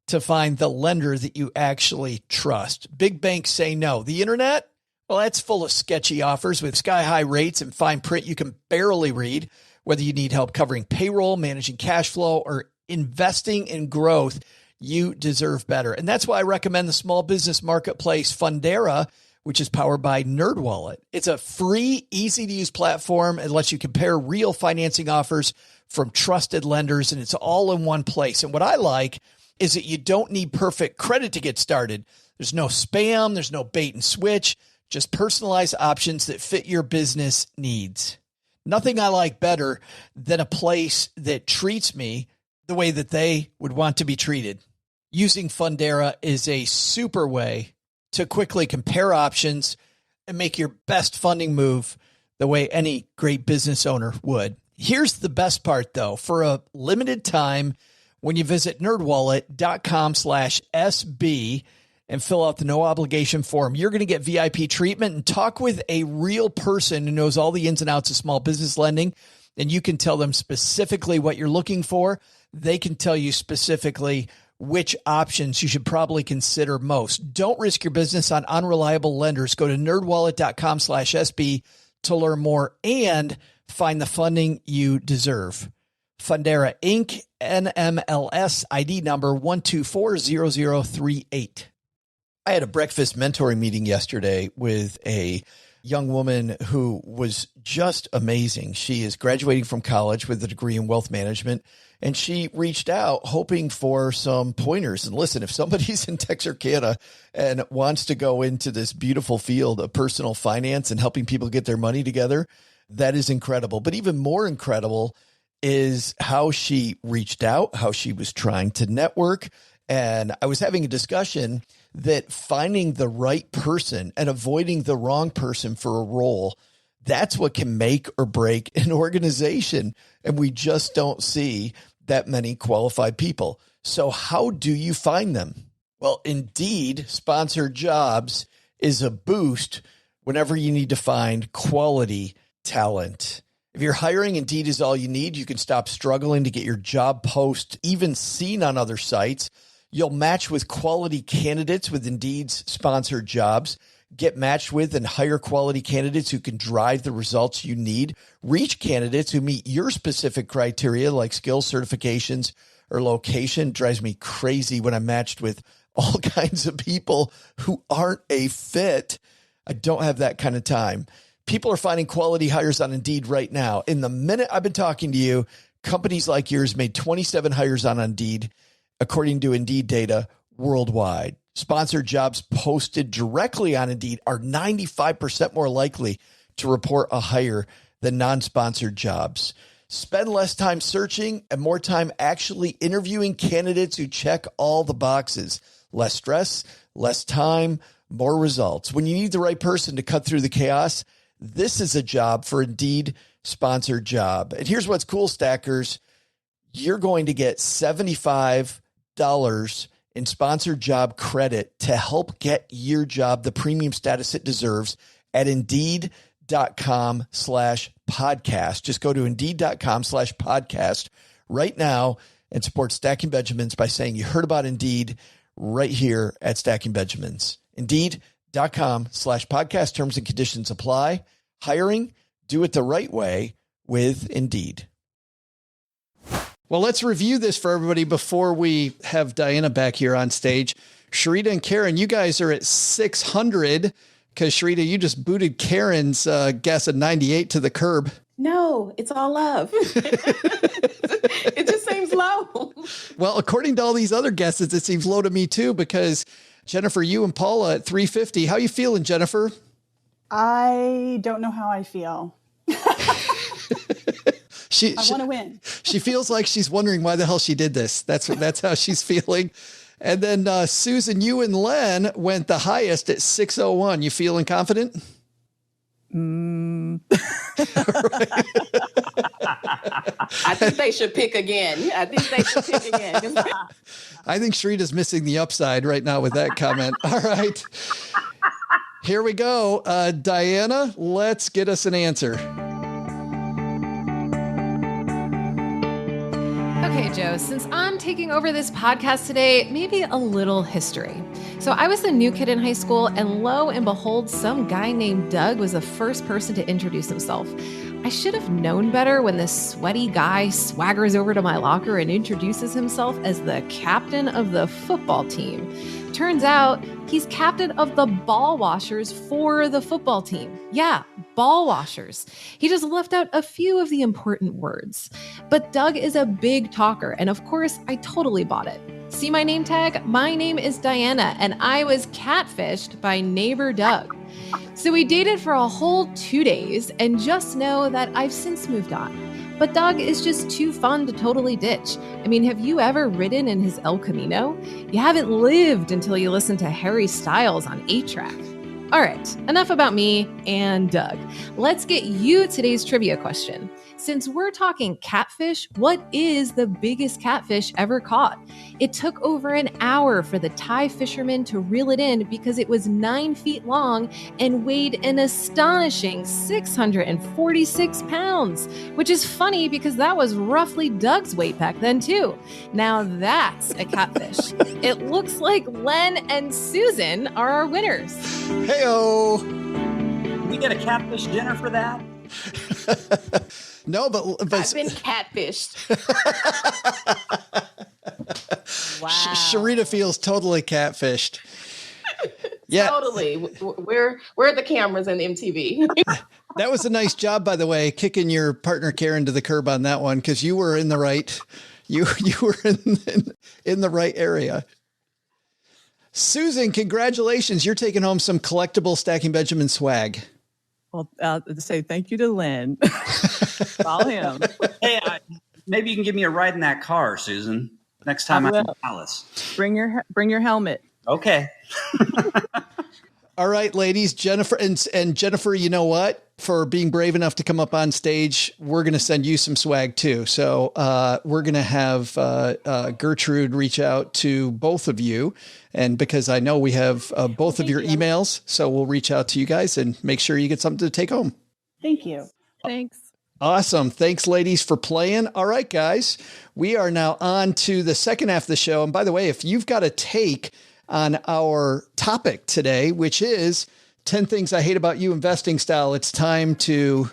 to find the lender that you actually trust. Big banks say no. The internet, well, that's full of sketchy offers with sky-high rates and fine print you can barely read. Whether you need help covering payroll, managing cash flow, or investing in growth, you deserve better. And that's why I recommend the small business marketplace Fundera, which is powered by NerdWallet. It's a free, easy-to-use platform. It lets you compare real financing offers from trusted lenders, and it's all in one place. And what I like is that you don't need perfect credit to get started. There's no spam. There's no bait and switch. Just personalized options that fit your business needs. Nothing I like better than a place that treats me the way that they would want to be treated. Using Fundera is a super way to quickly compare options and make your best funding move the way any great business owner would. Here's the best part, though. For a limited time, when you visit nerdwallet.com/SB and fill out the no obligation form, you're going to get VIP treatment and talk with a real person who knows all the ins and outs of small business lending. And you can tell them specifically what you're looking for. They can tell you specifically which options you should probably consider most. Don't risk your business on unreliable lenders. Go to nerdwallet.com/SB to learn more and find the funding you deserve. Fundera Inc., NMLS ID number 1240038. I had a breakfast mentoring meeting yesterday with a young woman who was just amazing. She is graduating from college with a degree in wealth management, and she reached out hoping for some pointers. And listen, if somebody's in Texarkana and wants to go into this beautiful field of personal finance and helping people get their money together, that is incredible. But even more incredible is how she reached out, how she was trying to network. And I was having a discussion that finding the right person and avoiding the wrong person for a role, that's what can make or break an organization. And we just don't see that many qualified people. So how do you find them? Well, Indeed sponsored jobs is a boost whenever you need to find quality talent. If you're hiring, Indeed is all you need. You can stop struggling to get your job post even seen on other sites. You'll match with quality candidates with Indeed's sponsored jobs. Get matched with and hire quality candidates who can drive the results you need. Reach candidates who meet your specific criteria like skills, certifications, or location. It drives me crazy when I'm matched with all kinds of people who aren't a fit. I don't have that kind of time. People are finding quality hires on Indeed right now. In the minute I've been talking to you, companies like yours made 27 hires on Indeed, according to Indeed data worldwide. Sponsored jobs posted directly on Indeed are 95% more likely to report a hire than non-sponsored jobs. Spend less time searching and more time actually interviewing candidates who check all the boxes. Less stress, less time, more results. When you need the right person to cut through the chaos, this is a job for Indeed sponsored job. And here's what's cool, stackers. You're going to get $75 in sponsored job credit to help get your job the premium status it deserves at Indeed.com/podcast. Just go to Indeed.com/podcast right now and support Stacking Benjamins by saying you heard about Indeed right here at Stacking Benjamins. Indeed.com/podcast. Terms and conditions apply. Hiring, do it the right way with Indeed. Well, let's review this for everybody before we have Diana back here on stage. Sharita and Karen, you guys are at 600 because Sharita, you just booted Karen's guess at 98 to the curb. No, it's all love. It just seems low. Well, according to all these other guesses, it seems low to me too, because Jennifer, you and Paula at 350. How you feeling, Jennifer? I don't know how I feel. I want to win. She feels like she's wondering why the hell she did this. That's how she's feeling. And then Susan, you and Len went the highest at 601. You feeling confident? I think they should pick again. I think Sharita's missing the upside right now with that comment. All right. Here we go. Diana, let's get us an answer. Okay, Joe, since I'm taking over this podcast today, maybe a little history. So I was the new kid in high school, and lo and behold, some guy named Doug was the first person to introduce himself. I should have known better when this sweaty guy swaggers over to my locker and introduces himself as the captain of the football team. Turns out he's captain of the ball washers for the football team. Yeah, ball washers. He just left out a few of the important words. But Doug is a big talker, and of course, I totally bought it. See my name tag? My name is Diana, and I was catfished by neighbor Doug. So we dated for a whole 2 days, and just know that I've since moved on. But Doug is just too fun to totally ditch. I mean, have you ever ridden in his El Camino? You haven't lived until you listen to Harry Styles on 8-Track. All right, enough about me and Doug. Let's get you today's trivia question. Since we're talking catfish, what is the biggest catfish ever caught? It took over an hour for the Thai fisherman to reel it in because it was 9 feet long and weighed an astonishing 646 pounds, which is funny because that was roughly Doug's weight back then too. Now that's a catfish. It looks like Len and Susan are our winners. Hey-o! we get a catfish dinner for that? No, but I've been catfished. Wow. Sharita feels totally catfished. Yeah, Totally. Where are the cameras and MTV? that was a nice job, by the way, kicking your partner Karen to the curb on that one, because you were in the right, you were in the right area. Susan, congratulations! You're taking home some collectible Stacking Benjamin swag. Well, to say thank you to Lynn. Follow him. Hey, maybe you can give me a ride in that car, Susan, next time I'm in Dallas. Bring your helmet. Okay. All right, ladies, Jennifer and Jennifer, you know what? For being brave enough to come up on stage, we're going to send you some swag too. So we're going to have Gertrude reach out to both of you. And because I know we have both of your emails, so we'll reach out to you guys and make sure you get something to take home. Thank you. Thanks. Awesome. Thanks, ladies, for playing. All right, guys, we are now on to the second half of the show. And by the way, if you've got a take on our topic today, which is 10 things I hate about you investing style, it's time to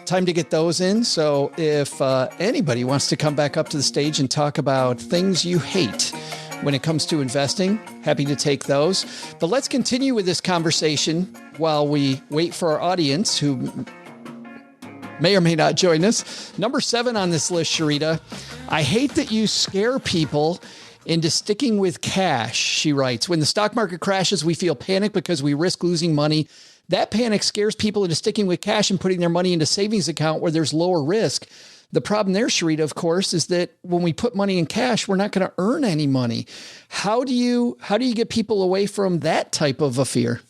get those in. So if anybody wants to come back up to the stage and talk about things you hate when it comes to investing, happy to take those. But let's continue with this conversation while we wait for our audience who may or may not join us. Number 7 on this list, Sharita, I hate that you scare people into sticking with cash, she writes. When the stock market crashes, we feel panic because we risk losing money. That panic scares people into sticking with cash and putting their money into savings account where there's lower risk. The problem there, Sharita, of course, is that when we put money in cash, we're not going to earn any money. How do you get people away from that type of a fear?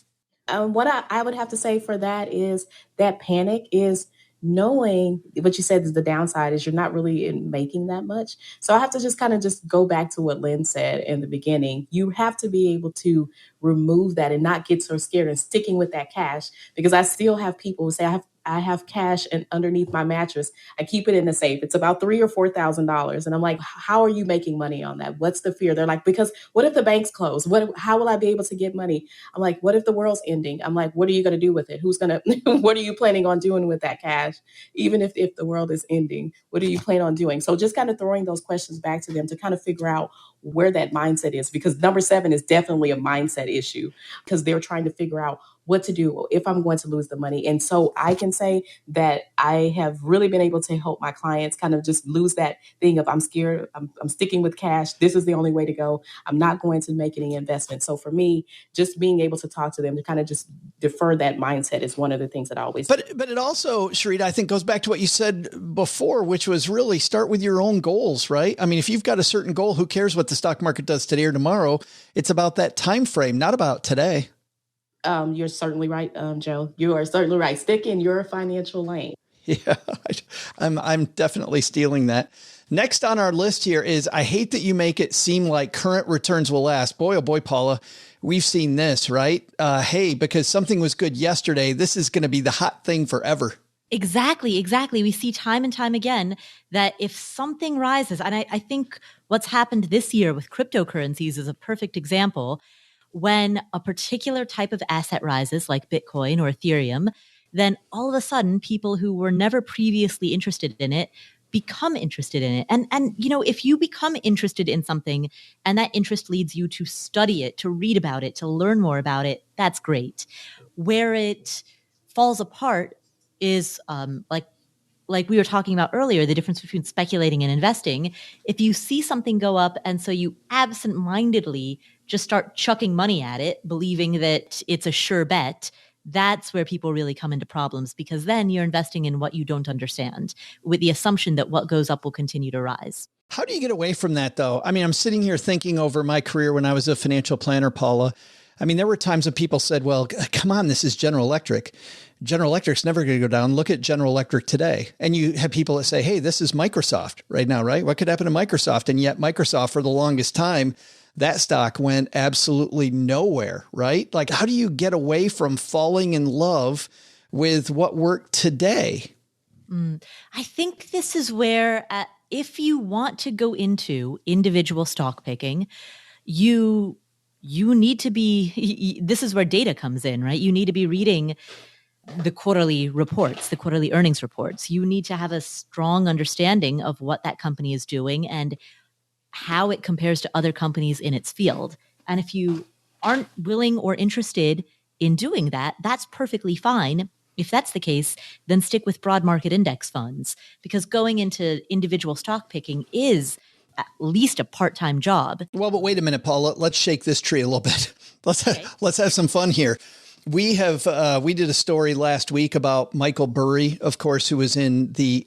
What I would have to say for that is that panic is knowing what you said is the downside is you're not really making that much. So I have to just kind of just go back to what Lynn said in the beginning. You have to be able to remove that and not get so scared and sticking with that cash, because I still have people who say I have cash and underneath my mattress. I keep it in the safe. It's about $3,000 or $4,000. And I'm like, how are you making money on that? What's the fear? They're like, because what if the banks close? How will I be able to get money? I'm like, what if the world's ending? I'm like, what are you going to do with it? What are you planning on doing with that cash? Even if the world is ending, what do you plan on doing? So just kind of throwing those questions back to them to kind of figure out where that mindset is, because number 7 is definitely a mindset issue, because they're trying to figure out what to do if I'm going to lose the money. And so I can say that I have really been able to help my clients kind of just lose that thing of I'm scared, I'm sticking with cash. This is the only way to go. I'm not going to make any investment. So for me, just being able to talk to them to kind of just defer that mindset is one of the things that I always do. But it also, Sharita, I think goes back to what you said before, which was really start with your own goals, right? I mean, if you've got a certain goal, who cares what the stock market does today or tomorrow? It's about that time frame, not about today. You're certainly right, Joe. You are certainly right. Stick in your financial lane. Yeah, I'm definitely stealing that. Next on our list here is I hate that you make it seem like current returns will last. Boy, oh boy, Paula, we've seen this, right? Hey, because something was good yesterday, this is going to be the hot thing forever. Exactly. We see time and time again that if something rises, and I think what's happened this year with cryptocurrencies is a perfect example. When a particular type of asset rises, like Bitcoin or Ethereum, then all of a sudden people who were never previously interested in it become interested in it. And if you become interested in something and that interest leads you to study it, to read about it, to learn more about it, that's great. Where it falls apart is like we were talking about earlier, the difference between speculating and investing. If you see something go up and so you absentmindedly just start chucking money at it, believing that it's a sure bet, that's where people really come into problems, because then you're investing in what you don't understand with the assumption that what goes up will continue to rise. How do you get away from that, though? I mean, I'm sitting here thinking over my career when I was a financial planner, Paula. I mean, there were times when people said, well, come on, this is General Electric. General Electric's never going to go down. Look at General Electric today. And you have people that say, hey, this is Microsoft right now, right? What could happen to Microsoft? And yet Microsoft, for the longest time, that stock went absolutely nowhere, right? Like, how do you get away from falling in love with what worked today? I think this is where, if you want to go into individual stock picking, you need to be, this is where data comes in, right? You need to be reading the quarterly reports, the quarterly earnings reports. You need to have a strong understanding of what that company is doing and how it compares to other companies in its field. And if you aren't willing or interested in doing that, that's perfectly fine. If that's the case, then stick with broad market index funds, because going into individual stock picking is at least a part-time job. Well, but wait a minute, Paula. Let's shake this tree a little bit. Let's have some fun here. We did a story last week about Michael Burry, of course, who was in the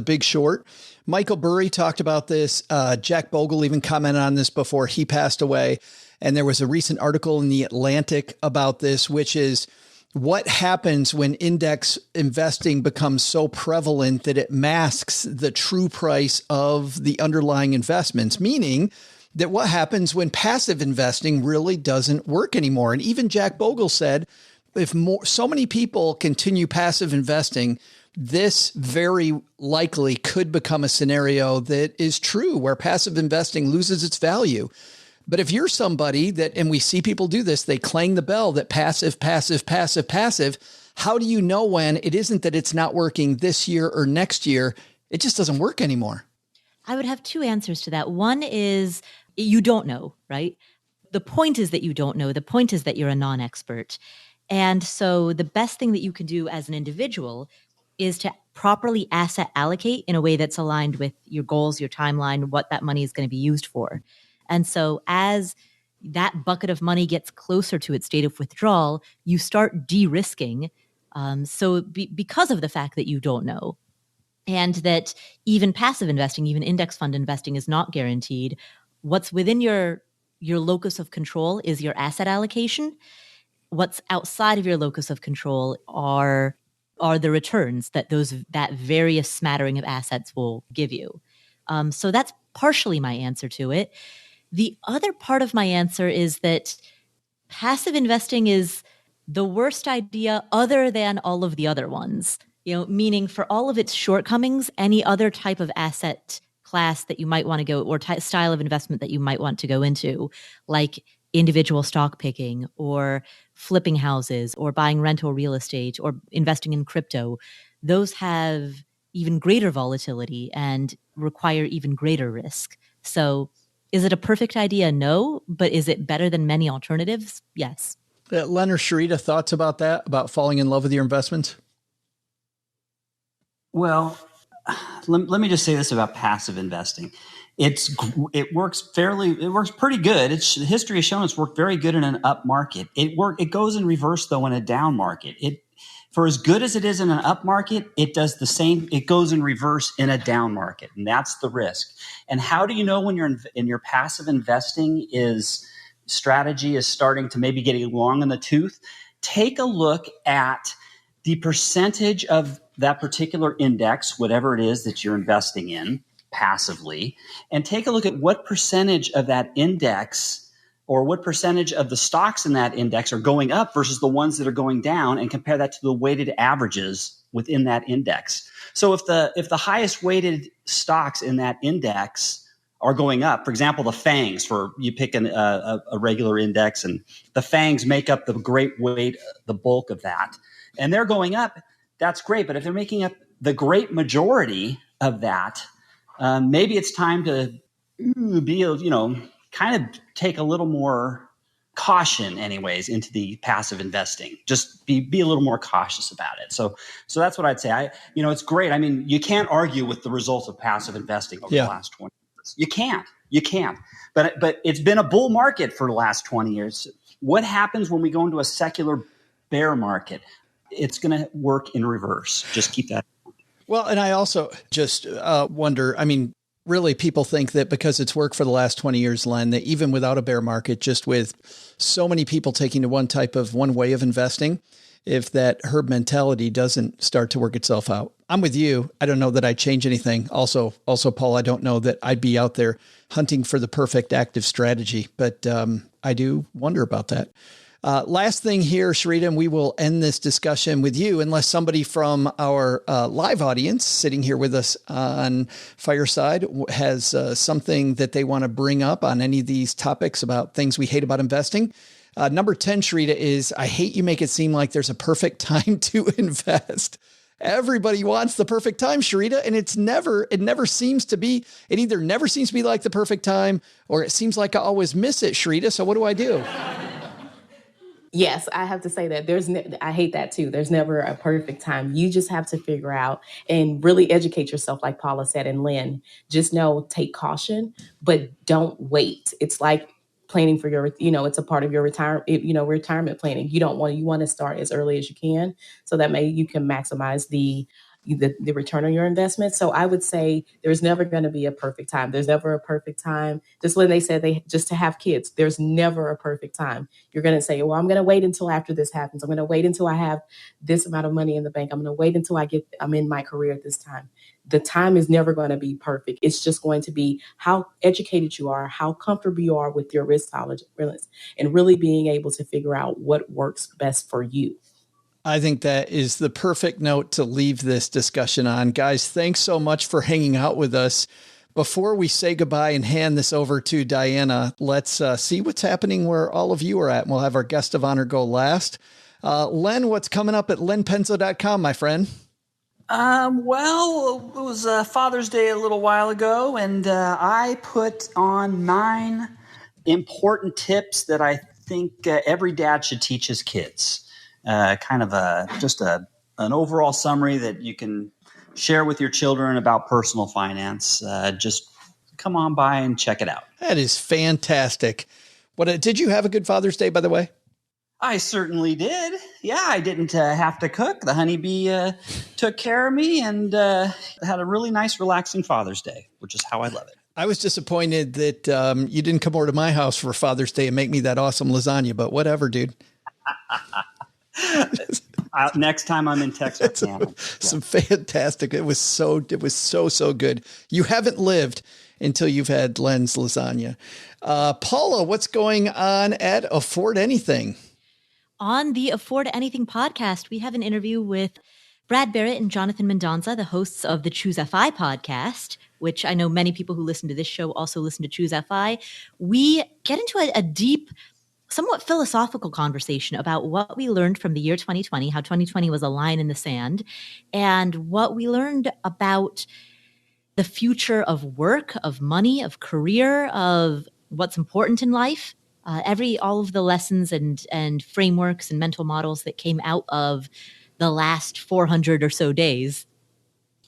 Big Short. Michael Burry talked about this. Jack Bogle even commented on this before he passed away. And there was a recent article in The Atlantic about this, which is what happens when index investing becomes so prevalent that it masks the true price of the underlying investments, meaning that what happens when passive investing really doesn't work anymore. And even Jack Bogle said, if so many people continue passive investing, this very likely could become a scenario that is true where passive investing loses its value. But if you're somebody that, and we see people do this, they clang the bell that passive, passive, passive, passive. How do you know when it isn't that it's not working this year or next year? It just doesn't work anymore. I would have two answers to that. One is you don't know, right? The point is that you don't know. The point is that you're a non-expert. And so the best thing that you can do as an individual is to properly asset allocate in a way that's aligned with your goals, your timeline, what that money is going to be used for. And so as that bucket of money gets closer to its date of withdrawal, you start de-risking. Because of the fact that you don't know, and that even passive investing, even index fund investing is not guaranteed, what's within your locus of control is your asset allocation. What's outside of your locus of control are the returns that that various smattering of assets will give you. So that's partially my answer to it. The other part of my answer is that passive investing is the worst idea other than all of the other ones. Meaning for all of its shortcomings, any other type of asset class that you might want to go, or style of investment that you might want to go into, like individual stock picking or flipping houses or buying rental real estate or investing in crypto, those have even greater volatility and require even greater risk. So is it a perfect idea? No. But is it better than many alternatives? Yes. Len or Sharita, thoughts about that, about falling in love with your investments? Well, let me just say this about passive investing. It works pretty good. History has shown it's worked very good in an up market. It goes in reverse though in a down market. For as good as it is in an up market, it does the same. It goes in reverse in a down market, and that's the risk. And how do you know when you're in your passive investing strategy is starting to maybe get long in the tooth? Take a look at the percentage of that particular index, whatever it is that you're investing in passively, and take a look at what percentage of that index or what percentage of the stocks in that index are going up versus the ones that are going down, and compare that to the weighted averages within that index. So if the highest weighted stocks in that index are going up, for example, the FANGs, for you pick a regular index, and the FANGs make up the great weight, the bulk of that, and they're going up, that's great. But if they're making up the great majority of that, maybe it's time to kind of take a little more caution anyways into the passive investing. Just be a little more cautious about it. So that's what I'd say. It's great. I mean, you can't argue with the results of passive investing over the last 20 years. You can't. But it's been a bull market for the last 20 years. What happens when we go into a secular bear market? It's going to work in reverse. Just keep that. Well, and I also just wonder, really people think that because it's worked for the last 20 years, Len, that even without a bear market, just with so many people taking to one way of investing, if that herd mentality doesn't start to work itself out. I'm with you. I don't know that I'd change anything. Also, Paul, I don't know that I'd be out there hunting for the perfect active strategy, but I do wonder about that. Last thing here, Sharita, and we will end this discussion with you, unless somebody from our live audience sitting here with us on Fireside has something that they want to bring up on any of these topics about things we hate about investing. Number 10, Sharita, is I hate you make it seem like there's a perfect time to invest. Everybody wants the perfect time, Sharita, and it never seems to be, it either never seems to be like the perfect time or it seems like I always miss it, Sharita. So what do I do? Yes, I have to say that I hate that too. There's never a perfect time. You just have to figure out and really educate yourself, like Paula said, and Lynn. Just know, take caution, but don't wait. It's like planning for your, it's a part of your retirement planning. You want to start as early as you can so that you can maximize the return on your investment. So I would say there's never going to be a perfect time. There's never a perfect time. Just when they said just to have kids, there's never a perfect time. You're going to say, well, I'm going to wait until after this happens. I'm going to wait until I have this amount of money in the bank. I'm going to wait until I'm in my career at this time. The time is never going to be perfect. It's just going to be how educated you are, how comfortable you are with your risk tolerance, and really being able to figure out what works best for you. I think that is the perfect note to leave this discussion on. Guys, thanks so much for hanging out with us. Before we say goodbye and hand this over to Diana, let's see what's happening where all of you are at. And we'll have our guest of honor go last. Len, what's coming up at lenpenzo.com, my friend? Well, it was Father's Day a little while ago, and I put on 9 important tips that I think every dad should teach his kids. Kind of an overall summary that you can share with your children about personal finance. Just come on by and check it out. That is fantastic. Did you have a good Father's Day, by the way? I certainly did. Yeah, I didn't have to cook. The honeybee took care of me and had a really nice, relaxing Father's Day, which is how I love it. I was disappointed that you didn't come over to my house for Father's Day and make me that awesome lasagna, but whatever, dude. Next time I'm in Texas, some fantastic. It was so good. You haven't lived until you've had Len's lasagna. Paula, what's going on at Afford Anything? On the Afford Anything podcast, we have an interview with Brad Barrett and Jonathan Mendonza, the hosts of the Choose FI podcast, which I know many people who listen to this show also listen to Choose FI. We get into a deep, somewhat philosophical conversation about what we learned from the year 2020, how 2020 was a line in the sand, and what we learned about the future of work, of money, of career, of what's important in life. All of the lessons and frameworks and mental models that came out of the last 400 or so days,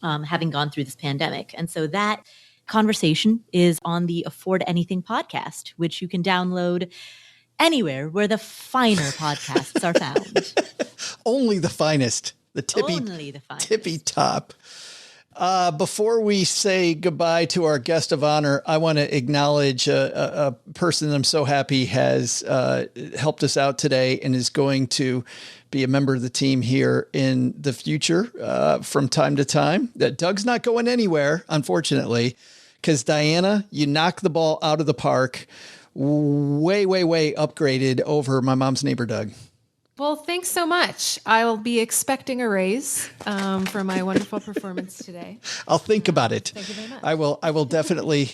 having gone through this pandemic. And so that conversation is on the Afford Anything podcast, which you can download anywhere where the finer podcasts are found. Only the finest, tippy top. Before we say goodbye to our guest of honor, I want to acknowledge a person that I'm so happy has helped us out today and is going to be a member of the team here in the future from time to time. That Doug's not going anywhere, unfortunately, because Diana, you knocked the ball out of the park. Way upgraded over my mom's neighbor, Doug. Well, thanks so much. I'll be expecting a raise for my wonderful performance today. I'll think about it. Thank you very much. I will definitely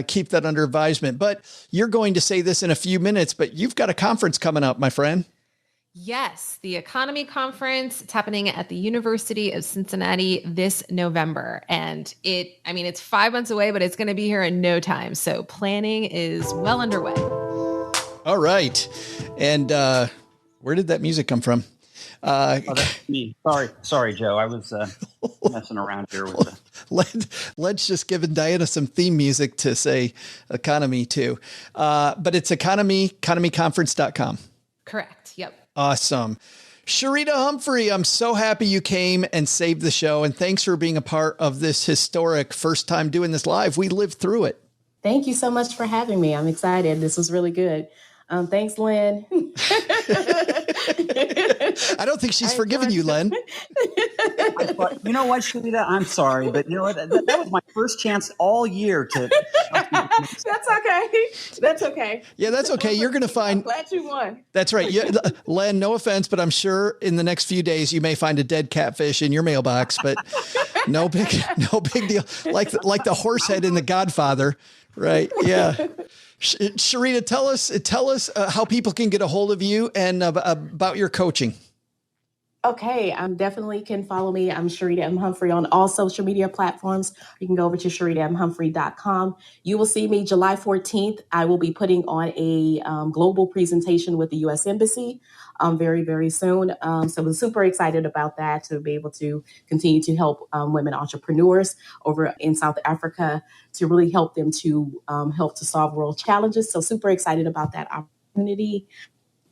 keep that under advisement. But you're going to say this in a few minutes, but you've got a conference coming up, my friend. Yes, the Economy Conference. It's happening at the University of Cincinnati this November. And it's 5 months away, but it's going to be here in no time. So planning is well underway. All right. And where did that music come from? That's me. Sorry, Joe. I was messing around here with Let's just give Diana some theme music to say economy too. But it's economyconference.com. Correct. Yep. Awesome. Sharita Humphrey, I'm so happy you came and saved the show. And thanks for being a part of this historic first time doing this live. We lived through it. Thank you so much for having me. I'm excited. This was really good. Thanks, Len. I don't think she's forgiven you, Len. You know what, Sharita? I'm sorry, but you know what? That was my first chance all year to. That's okay. Yeah, that's okay. You're going to find. I'm glad you won. That's right. Yeah, Len, no offense, but I'm sure in the next few days you may find a dead catfish in your mailbox, but no big deal. Like the horse head in The Godfather. Right. Yeah. Sharita, tell us how people can get a hold of you and about your coaching. Okay, definitely can follow me. I'm Sharita M. Humphrey on all social media platforms. You can go over to SharitaMHumphrey.com. You will see me July 14th. I will be putting on a global presentation with the U.S. Embassy very, very soon. So I'm super excited about that, to be able to continue to help women entrepreneurs over in South Africa, to really help them to help to solve world challenges. So super excited about that opportunity.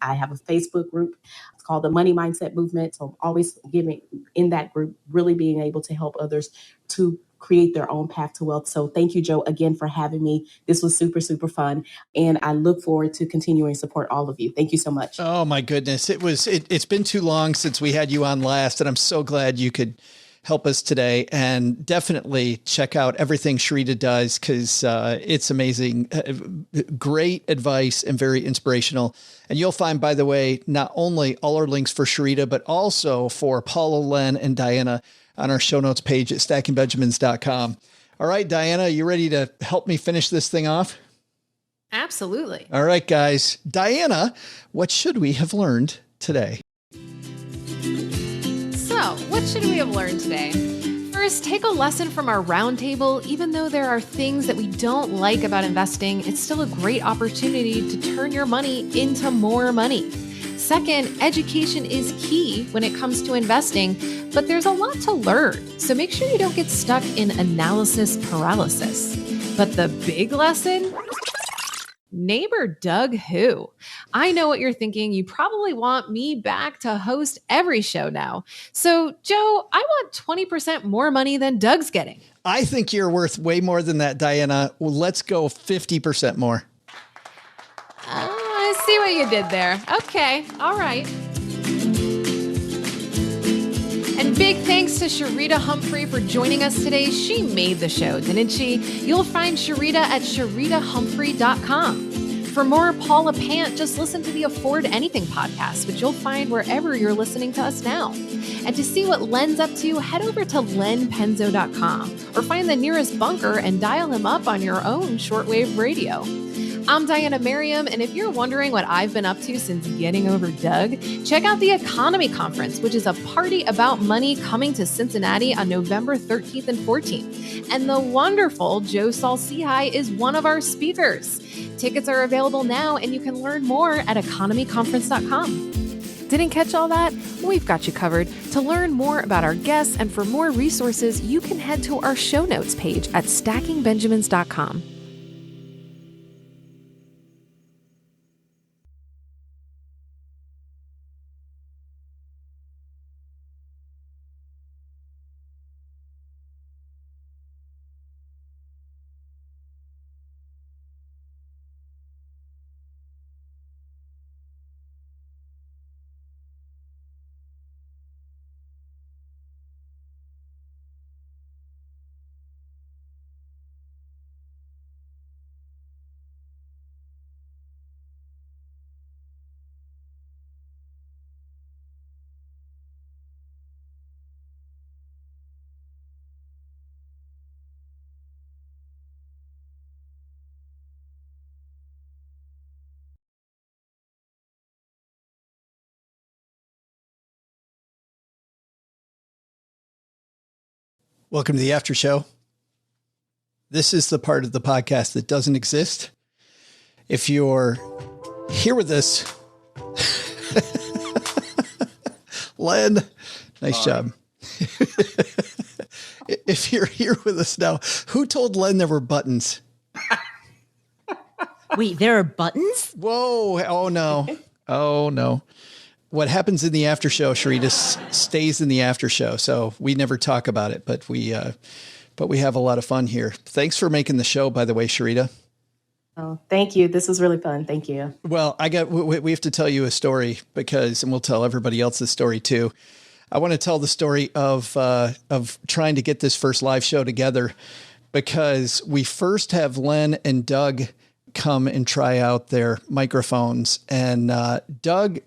I have a Facebook group. It's called the Money Mindset Movement. So I'm always giving in that group, really being able to help others to create their own path to wealth. So thank you, Joe, again for having me. This was super, super fun. And I look forward to continuing to support all of you. Thank you so much. Oh my goodness. It's been too long since we had you on last, and I'm so glad you could help us today. And definitely check out everything Sharita does, because it's amazing. Great advice and very inspirational. And you'll find, by the way, not only all our links for Sharita, but also for Paula, Len, and Diana on our show notes page at stackingbenjamins.com. All right, Diana, you ready to help me finish this thing off? Absolutely. All right, guys. Diana, what should we have learned today? So, what should we have learned today? First, take a lesson from our roundtable. Even though there are things that we don't like about investing, it's still a great opportunity to turn your money into more money. Second, education is key when it comes to investing, but there's a lot to learn. So make sure you don't get stuck in analysis paralysis. But the big lesson? Neighbor Doug who? I know what you're thinking. You probably want me back to host every show now. So, Joe, I want 20% more money than Doug's getting. I think you're worth way more than that, Diana. Well, let's go 50% more. I see what you did there. Okay. All right. And big thanks to Sharita Humphrey for joining us today. She made the show, didn't she? You'll find Sharita at SharitaHumphrey.com. For more Paula Pant, just listen to the Afford Anything podcast, which you'll find wherever you're listening to us now. And to see what Len's up to, head over to lenpenzo.com or find the nearest bunker and dial him up on your own shortwave radio. I'm Diania Merriam, and if you're wondering what I've been up to since getting over Doug, check out the Economy Conference, which is a party about money coming to Cincinnati on November 13th and 14th. And the wonderful Joe Saul-Sehy is one of our speakers. Tickets are available now, and you can learn more at economyconference.com. Didn't catch all that? We've got you covered. To learn more about our guests and for more resources, you can head to our show notes page at stackingbenjamins.com. Welcome to the after show. This is the part of the podcast that doesn't exist. If you're here with us, Len, nice job. If you're here with us now, who told Len there were buttons? Wait, there are buttons? Whoa. Oh no. Oh no. What happens in the after show, Sharita, stays in the after show. So we never talk about it, but we have a lot of fun here. Thanks for making the show, by the way, Sharita. Oh, thank you. This was really fun. Thank you. Well, we have to tell you a story and we'll tell everybody else the story too. I want to tell the story of trying to get this first live show together, because we first have Len and Doug come and try out their microphones. And Doug,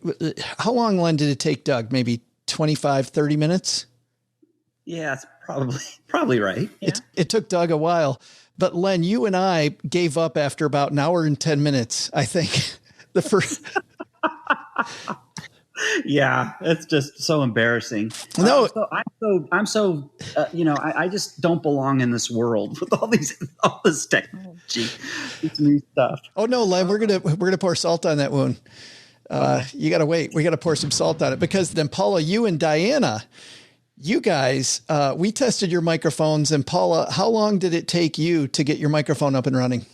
how long, Len, did it take Doug? Maybe 25, 30 minutes? Yeah, it's probably right. Yeah. It took Doug a while, But Len, you and I gave up after about an hour and 10 minutes, I think. The first. Yeah, it's just so embarrassing. No, I just don't belong in this world with all this technology, this new stuff. Oh no, Len, we're gonna pour salt on that wound. You gotta wait. We gotta pour some salt on it, because then Paula, you and Diana, you guys, we tested your microphones, and Paula, how long did it take you to get your microphone up and running?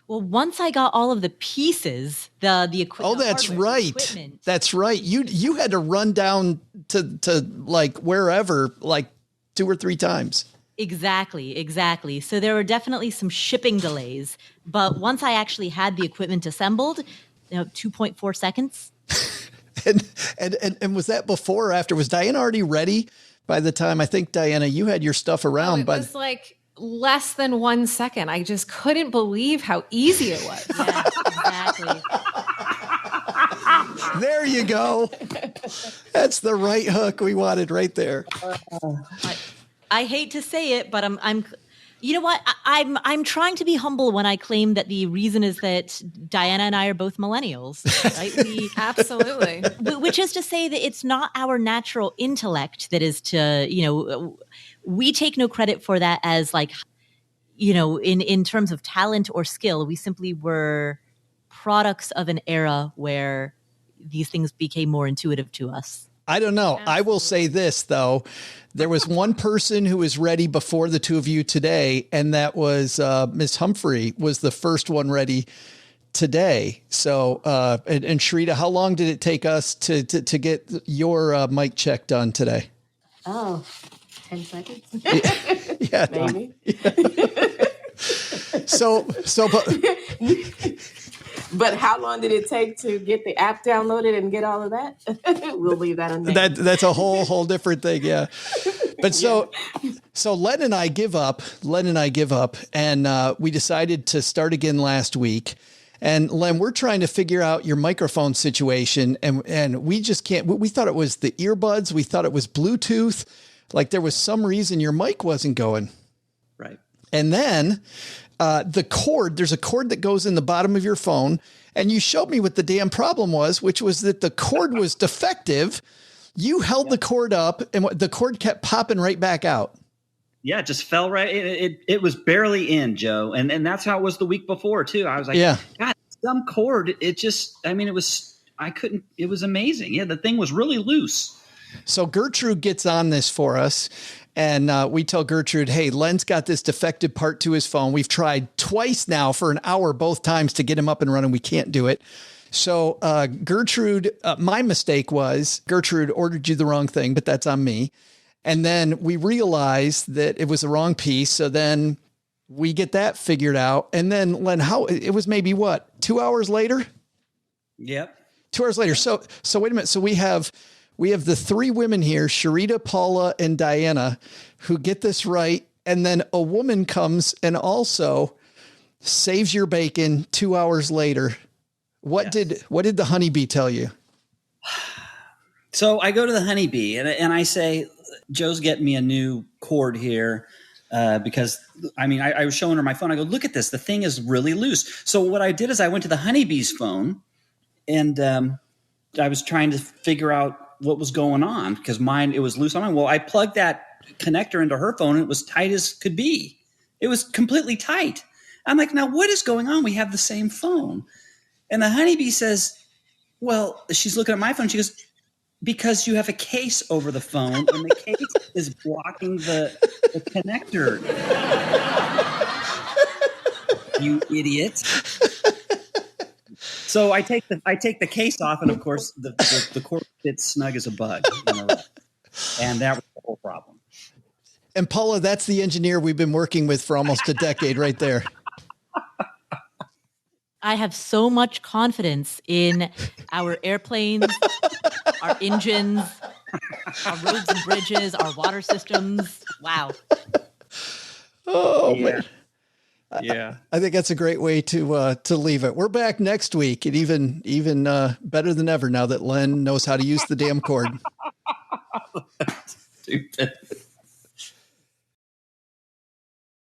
Well, once I got all of the pieces, the equipment. Oh, that's right. That's right. You had to run down to like wherever, like 2 or 3 times. Exactly. So there were definitely some shipping delays, but once I actually had the equipment assembled, 2.4 seconds. And was that before or after? Was Diana already ready by the time? I think, Diana, you had your stuff around. It was like less than 1 second. I just couldn't believe how easy it was. Yeah, exactly. There you go. That's the right hook we wanted right there. I hate to say it, but I'm you know what? I'm trying to be humble when I claim that the reason is that Diana and I are both millennials, right? Absolutely. Which is to say that it's not our natural intellect that is to, we take no credit for that as like, in terms of talent or skill. We simply were products of an era where these things became more intuitive to us. I don't know. Absolutely. I will say this, though. There was one person who was ready before the two of you today, and that was Miss Humphrey was the first one ready today. So, and Sharita, how long did it take us to get your mic check done today? Oh, 10 seconds. Yeah. Maybe. Yeah. But how long did it take to get the app downloaded and get all of that? We'll leave that on there. That's a whole different thing. Yeah. But so Len and I give up, and we decided to start again last week. And Len, we're trying to figure out your microphone situation, and we just can't. We thought it was the earbuds. We thought it was Bluetooth. Like there was some reason your mic wasn't going. Right. And then the cord, there's a cord that goes in the bottom of your phone, and you showed me what the damn problem was, which was that the cord was defective. You held the cord up, and the cord kept popping right back out. Yeah, it just fell right. It was barely in, Joe, and that's how it was the week before too. I was like, God, some cord. It was amazing. Yeah, the thing was really loose. So Gertrude gets on this for us. And we tell Gertrude, hey, Len's got this defective part to his phone. We've tried twice now for an hour, both times, to get him up and running. We can't do it. So Gertrude, my mistake was Gertrude ordered you the wrong thing, but that's on me. And then we realized that it was the wrong piece. So then we get that figured out. And then Len, it was maybe 2 hours later? Yep. 2 hours later. So wait a minute. So we have the 3 women here, Sharita, Paula, and Diana, who get this right. And then a woman comes and also saves your bacon 2 hours later. What did the honeybee tell you? So I go to the honeybee and I say, Joe's getting me a new cord here because, I was showing her my phone. I go, look at this. The thing is really loose. So what I did is I went to the honeybee's phone and I was trying to figure out what was going on because it was loose on mine. Well, I plugged that connector into her phone and it was tight as could be. It was completely tight. I'm like, now what is going on? We have the same phone. And the honeybee says, well, she's looking at my phone. She goes, because you have a case over the phone and the case is blocking the connector. You idiot. So I take the case off, and of course the cord fits snug as a bug. And that was the whole problem. And Paula, that's the engineer we've been working with for almost a decade right there. I have so much confidence in our airplanes, our engines, our roads and bridges, our water systems. Wow. Oh, man. Yeah. I think that's a great way to leave it. We're back next week, and even better than ever now that Len knows how to use the damn cord. Stupid.